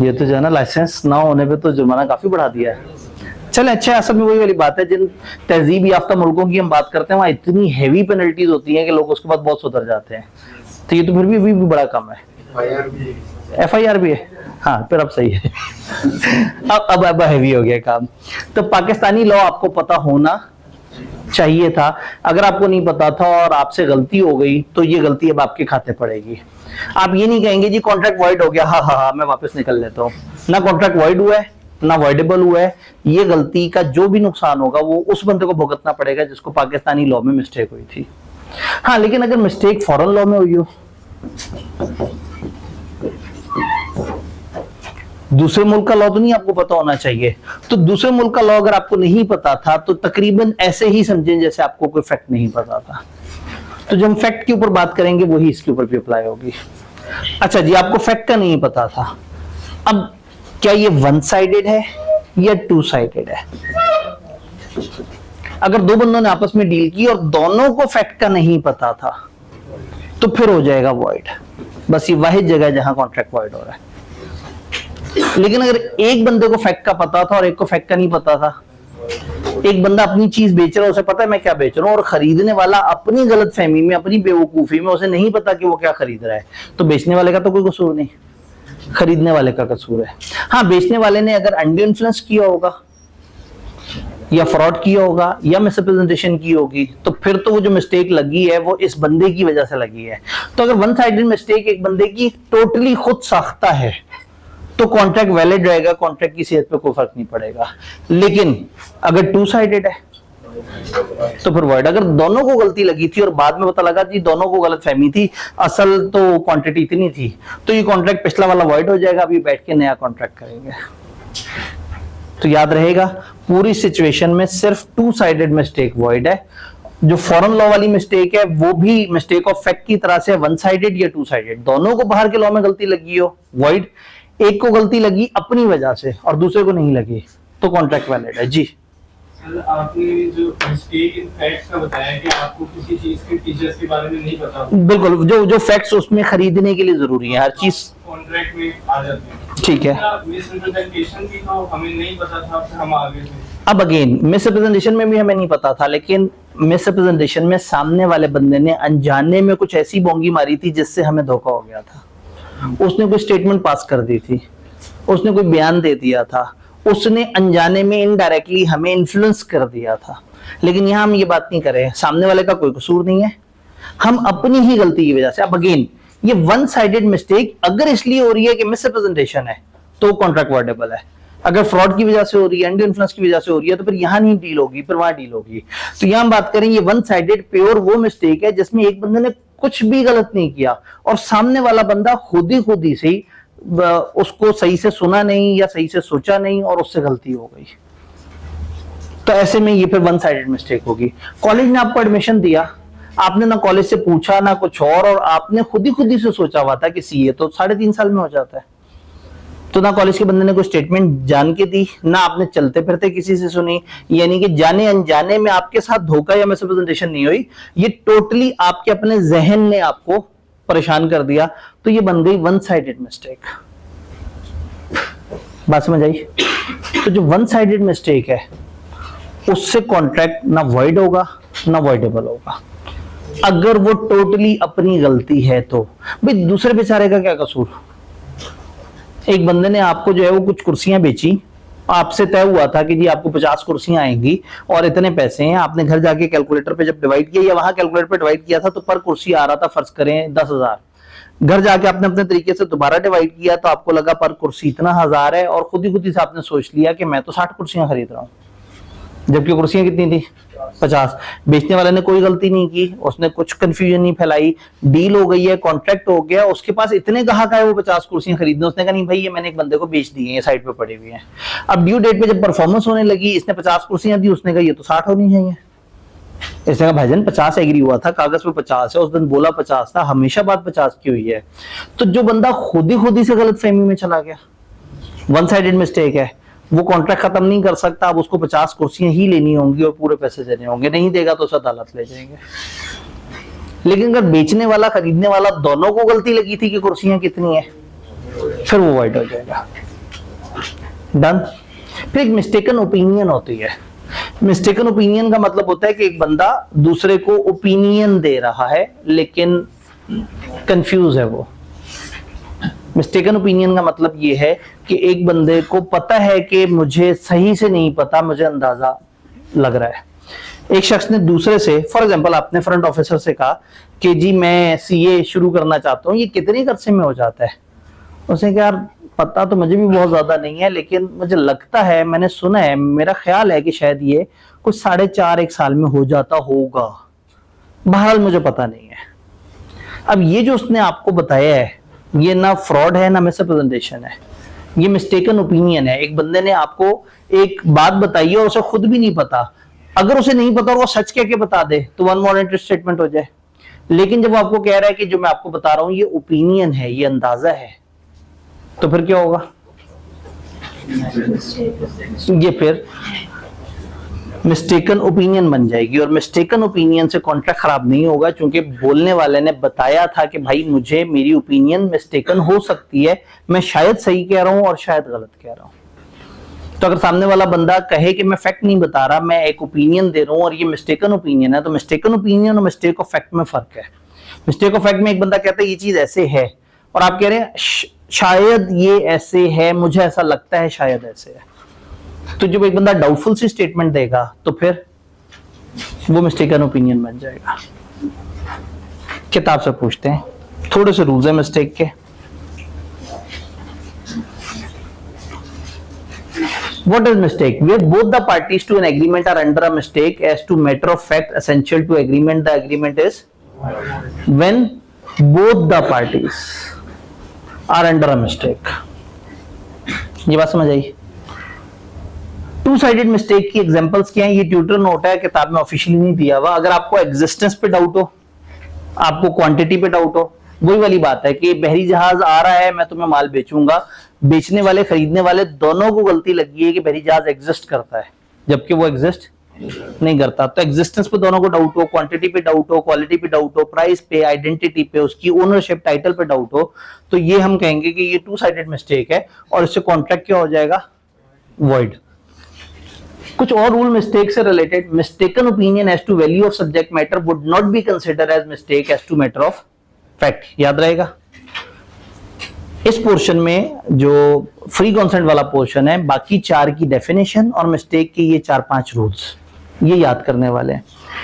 ये तो जो है ना लाइसेंस ना होने पे तो जुर्माना काफी बढ़ा दिया है। चले अच्छा, असल में वही वाली बात है, जिन तहजीब याफ्ता मुल्कों की हम बात करते हैं वहां इतनी हैवी पेनल्टीज होती हैं कि लोग उसके बाद बहुत सुधर जाते हैं। तो ये तो फिर भी बड़ा कम है। FIR भी है, हाँ फिर अब सही है। अब हैवी हो गया काम। तो पाकिस्तानी लॉ आपको पता होना चाहिए था। अगर आपको नहीं पता था और आपसे गलती हो गई तो ये गलती अब आपके खाते पड़ेगी। आप ये नहीं कहेंगे जी कॉन्ट्रैक्ट वॉइड हो गया, हाँ मैं वापस निकल लेता हूँ। ना कॉन्ट्रैक्ट वॉइड हुआ है ना वॉइडेबल हुआ है। ये गलती का जो भी नुकसान होगा वो उस बंदे को भुगतना पड़ेगा जिसको पाकिस्तानी लॉ में मिस्टेक हुई थी। हाँ लेकिन अगर मिस्टेक फॉरेन लॉ में हुई हो, दूसरे मुल्क का लॉ तो नहीं आपको पता होना चाहिए। तो दूसरे मुल्क का लॉ अगर आपको नहीं पता था तो तकरीबन ऐसे ही समझें जैसे आपको कोई फैक्ट नहीं पता था। तो जब हम फैक्ट के ऊपर बात करेंगे वही इसके ऊपर भी अप्लाई होगी। अच्छा जी, आपको फैक्ट का नहीं पता था। अब क्या ये वन साइडेड है या टू साइडेड है? अगर दो बंदों ने आपस में डील की और दोनों को फैक्ट का नहीं पता था तो फिर हो जाएगा वॉइड। बस ये वाहिद जगह है जहां कॉन्ट्रैक्ट वॉइड हो रहा है। लेकिन अगर एक बंदे को फैक्ट का पता था और एक को फैक्ट का नहीं पता था, एक बंदा अपनी चीज बेच रहा है, उसे पता है मैं क्या बेच रहा हूं, और खरीदने वाला अपनी गलतफहमी में, अपनी बेवकूफी में, उसे नहीं पता कि वो क्या खरीद रहा है, तो बेचने वाले का तो कोई कसूर नहीं, खरीदने वाले का कसूर है। हाँ, बेचने वाले ने अगर अनड्यू इन्फ्लुएंस किया होगा या फ्रॉड किया होगा या मिसरिप्रेजेंटेशन की होगी, तो फिर तो वो जो मिस्टेक लगी है वो इस बंदे की वजह से लगी है। तो अगर वन साइडेड मिस्टेक एक बंदे की टोटली खुद साख्ता है तो कॉन्ट्रैक्ट वैलिड रहेगा, कॉन्ट्रैक्ट की सेहत पे कोई फर्क नहीं पड़ेगा। लेकिन अगर टू साइडेड है तो फिर वॉइड। अगर दोनों को गलती लगी थी और बाद में पता लगा कि दोनों को गलत फहमी थी, असल तो क्वांटिटी इतनी थी, तो ये कॉन्ट्रैक्ट पिछला वाला वॉइड हो जाएगा, अभी बैठ के नया कॉन्ट्रैक्ट करेंगे। तो याद रहेगा, पूरी सिचुएशन में सिर्फ टू साइडेड मिस्टेक वॉइड है। जो फॉरेन लॉ वाली मिस्टेक है वो भी मिस्टेक ऑफ फैक्ट की तरह से वन साइडेड या टू साइडेड, दोनों को बाहर के लॉ में गलती लगी हो वॉइड, एक को गलती लगी अपनी वजह से और दूसरे को नहीं लगी तो कॉन्ट्रैक्ट वैलिड है। जी आपने जो मिस्टेक इन फैक्ट्स का बताया कि आपको किसी चीज के फीचर्स के बारे में नहीं पता, बिल्कुल, जो फैक्ट्स उसमें खरीदने के लिए जरूरी है, हर चीज कॉन्ट्रैक्ट में आ जाती है, ठीक है। मिसरिप्रेजेंटेशन की तो हमें नहीं पता था, फिर हम आगे थे। अब अगेन मिसरिप्रेजेंटेशन में भी हमें नहीं पता था, लेकिन मिसरिप्रेजेंटेशन में सामने वाले बंदे ने अनजाने में कुछ ऐसी बोंगी मारी थी जिससे हमें धोखा हो गया था। उसने कोई स्टेटमेंट पास कर दी थी, उसने कोई बयान दे दिया था, उसने अनजाने में इनडायरेक्टली हमें इन्फ्लुएंस कर दिया था। लेकिन यहां हम ये बात नहीं कर रहे हैं, सामने वाले का कोई कसूर नहीं है, हम अपनी ही गलती की वजह से। अब अगेन ये वन साइडेड मिस्टेक अगर इसलिए हो रही है कि मिसरिप्रेजेंटेशन है तो कॉन्ट्रैक्ट वॉइडेबल है। अगर फ्रॉड की वजह से हो रही है, अनड्यू इन्फ्लुएंस की वजह से हो रही है, तो फिर यहां नहीं डील होगी, फिर वहां डील होगी। तो यहां हम बात करें, ये वन साइडेड प्योर वो मिस्टेक है जिसमें एक बंदे ने कुछ भी गलत नहीं किया और सामने वाला बंदा खुद ही से ही उसको सही से सुना नहीं या सही से सोचा नहीं और उससे गलती हो गई। तो ऐसे में ये फिर वन साइडेड मिस्टेक होगी। कॉलेज ने आपको एडमिशन दिया, आपने ना कॉलेज से पूछा ना कुछ और आपने खुद ही से सोचा हुआ था कि सीए तो 3.5 साल में हो जाता है। तो ना कॉलेज के बंदे ने कोई स्टेटमेंट जान के दी, ना आपने चलते फिरते किसी से सुनी, यानी कि जाने अनजाने में आपके साथ धोखा या मिसरिप्रेजेंटेशन नहीं हुई, ये टोटली आपके अपने जहन ने आपको परेशान कर दिया, तो ये बन गई वन साइडेड मिस्टेक। बात समझ आई? तो जो वन साइडेड मिस्टेक है उससे कॉन्ट्रैक्ट ना वॉइड होगा ना वॉइडेबल होगा। अगर वो टोटली अपनी गलती है तो भाई दूसरे बेचारे का क्या कसूर। एक बंदे ने आपको जो है वो कुछ कुर्सियां बेची, आपसे तय हुआ था कि जी आपको 50 कुर्सियां आएंगी और इतने पैसे हैं, आपने घर जाके कैलकुलेटर पे जब डिवाइड किया या वहां कैलकुलेटर पे डिवाइड किया था तो पर कुर्सी आ रहा था फर्ज करें 10,000। घर जाके आपने अपने तरीके से दोबारा डिवाइड किया तो आपको लगा पर कुर्सी इतना 1000 है और खुद ही से आपने सोच लिया कि मैं तो 60 कुर्सियां खरीद रहा हूं, जबकि कुर्सियां कितनी थी 50। बेचने वाले ने कोई गलती नहीं की, उसने कुछ कंफ्यूजन नहीं फैलाई, डील हो गई है, कॉन्ट्रैक्ट हो गया, उसके पास इतने ग्राहक आए वो 50 कुर्सियां खरीदने, उसने कहा नहीं भाई ये मैंने एक बंदे को बेच दी है, ये साइड पे पड़ी हुई है। अब ड्यू डेट पे जब परफॉर्मेंस होने लगी, इसने 50 कुर्सियां दी, उसने कहा ये तो 60 होनी चाहिए। इसने कहा भाईजान 50 एग्री हुआ था, कागज पे 50 है, उस दिन बोला 50 था, हमेशा बात 50 की हुई है। तो जो बंदा खुद ही से गलत फहमी में चला गया, वन साइडेड मिस्टेक है, वो कॉन्ट्रैक्ट खत्म नहीं कर सकता, अब उसको 50 कुर्सियां ही लेनी होंगी और पूरे पैसे देने होंगे, नहीं देगा तो उसे अदालत ले जाएंगे। लेकिन अगर बेचने वाला खरीदने वाला दोनों को गलती लगी थी कि कुर्सियां कितनी है, फिर वो वाइड हो जाएगा। डन। फिर एक मिस्टेकन ओपिनियन होती है। मिस्टेकन ओपिनियन का मतलब होता है कि एक बंदा दूसरे को ओपिनियन दे रहा है लेकिन कंफ्यूज है वो। मिस्टेकन ओपिनियन का मतलब ये है कि एक बंदे को पता है कि मुझे सही से नहीं पता, मुझे अंदाजा लग रहा है। एक शख्स ने दूसरे से, फॉर एग्जांपल आपने फ्रंट ऑफिसर से कहा कि जी मैं सीए शुरू करना चाहता हूँ, ये कितने खर्चे में हो जाता है? उसने कहा यार पता तो मुझे भी बहुत ज्यादा नहीं है, लेकिन मुझे लगता है, मैंने सुना है, मेरा ख्याल है कि शायद ये कुछ 4.5 साल में हो जाता होगा, बहरहाल मुझे पता नहीं है। अब ये जो उसने आपको बताया है ये ना फ्रॉड है ना मिसरिप्रेजेंटेशन है, ये मिस्टेकन ओपिनियन है। एक बंदे ने आपको एक बात बताई है और उसे खुद भी नहीं पता, अगर उसे नहीं पता और वो सच कह के बता दे तो वन वारंटेड स्टेटमेंट हो जाए। लेकिन जब वो आपको कह रहा है कि जो मैं आपको बता रहा हूं ये ओपिनियन है, ये अंदाजा है, तो फिर क्या होगा? ये फिर मिस्टेकन ओपिनियन बन जाएगी, और मिस्टेकन ओपिनियन से कॉन्ट्रैक्ट खराब नहीं होगा, क्योंकि बोलने वाले ने बताया था कि भाई मुझे मेरी ओपिनियन मिस्टेकन हो सकती है, मैं शायद सही कह रहा हूं और शायद गलत कह रहा हूं। तो अगर सामने वाला बंदा कहे कि मैं फैक्ट नहीं बता रहा, मैं एक ओपिनियन दे रहा हूं और ये मिस्टेकन ओपिनियन है, तो मिस्टेकन ओपिनियन और मिस्टेक ऑफ फैक्ट में फर्क है। मिस्टेक ऑफ फैक्ट में एक बंदा कहता है ये चीज ऐसे है, और आप कह रहे हैं शायद ये ऐसे है, मुझे ऐसा लगता है शायद ऐसे है। तो जब एक बंदा डाउटफुल सी स्टेटमेंट देगा तो फिर वो मिस्टेकन ओपिनियन बन जाएगा। किताब से पूछते हैं, थोड़े से रूल्स है मिस्टेक के। What is mistake? Where both the parties to an agreement are under a mistake as to matter of fact essential to agreement. The agreement is when both the parties are under a mistake. ये बात समझ आई? Two sided mistake की examples क्या है? ये tutor note है, किताब में ऑफिशियली नहीं दिया हुआ। अगर आपको एग्जिस्टेंस पे डाउट हो, आपको क्वांटिटी पे डाउट हो, वही वाली बात है कि बहरी जहाज आ रहा है, मैं तुम्हें माल बेचूंगा, बेचने वाले खरीदने वाले दोनों को गलती लगी है कि बहरी जहाज एग्जिस्ट करता है, जबकि वो एग्जिस्ट नहीं करता। तो एग्जिस्टेंस पे दोनों को डाउट हो, क्वांटिटी पे डाउट हो, क्वालिटी पे डाउट हो, प्राइस पे, आइडेंटिटी पे, उसकी ओनरशिप टाइटल पे डाउट हो, तो ये हम कहेंगे कि ये टू साइडेड मिस्टेक है, और इससे कॉन्ट्रैक्ट क्या हो जाएगा? वॉइड। कुछ और रूल मिस्टेक से related. Mistaken opinion as to value of subject matter would not be considered as mistake as to matter of fact. याद रहेगा? इस पोर्शन में जो फ्री कॉन्सेंट वाला पोर्शन है, बाकी चार की डेफिनेशन और मिस्टेक के ये 4-5 रूल्स ये याद करने वाले हैं।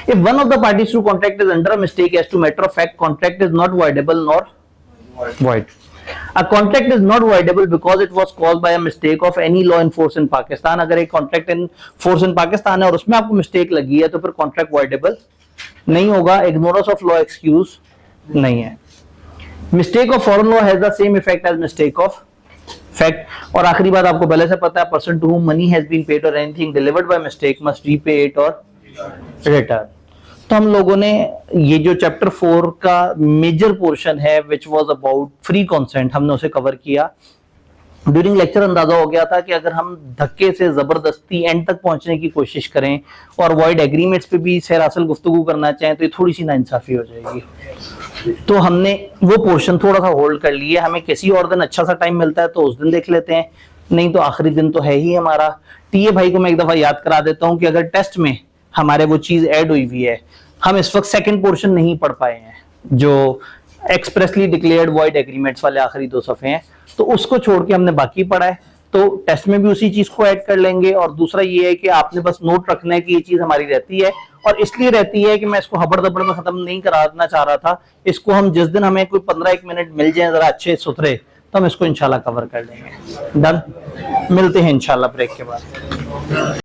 If one of the parties to contract is under a mistake as to matter of fact, contract is not voidable nor void. A contract is not voidable because it was caused by a mistake of any law in force in Pakistan. अगर एक contract in force in Pakistan है और उसमें आपको mistake लगी है, तो फिर contract voidable नहीं होगा। Ignorance of law excuse नहीं है। Mistake of foreign law has the same effect as mistake of fact. और आखिरी बात आपको पहले से पता है, person to whom money has been paid or anything delivered by mistake must repay it or return. तो हम लोगों ने ये जो चैप्टर 4 का मेजर पोर्शन है which was about free consent, हमने उसे कवर किया। ड्यूरिंग लेक्चर अंदाजा हो गया था कि अगर हम धक्के से जबरदस्ती एंड तक पहुंचने की कोशिश करें और वॉइड एग्रीमेंट्स पे भी सरासल गुफ्तगू करना चाहें तो ये थोड़ी सी नाइंसाफी हो जाएगी। तो हमने वो पोर्शन थोड़ा सा होल्ड कर लिया। हमें किसी और दिन अच्छा सा टाइम मिलता है तो उस दिन देख लेते हैं, नहीं तो आखिरी दिन तो है ही हमारा। टीए भाई को मैं एक दफा याद करा देता हूँ कि अगर टेस्ट में हमारे वो चीज ऐड हुई हुई है, हम इस वक्त सेकंड पोर्शन नहीं पढ़ पाए हैं जो एक्सप्रेसली डिक्लेयर्ड वॉइड एग्रीमेंट्स वाले आखिरी 2 सफ़े हैं, तो उसको छोड़ के हमने बाकी पढ़ा है, तो टेस्ट में भी उसी चीज को ऐड कर लेंगे। और दूसरा ये है कि आपने बस नोट रखना है कि ये चीज हमारी रहती है, और इसलिए रहती है कि मैं इसको हबड़ दबड़ में खत्म नहीं कराना चाह रहा था। इसको हम जिस दिन हमें कोई 15-1 मिनट मिल जाए जरा अच्छे सुथरे, तो हम इसको इंशाल्लाह कवर कर लेंगे। डन। मिलते हैं इंशाल्लाह ब्रेक के बाद।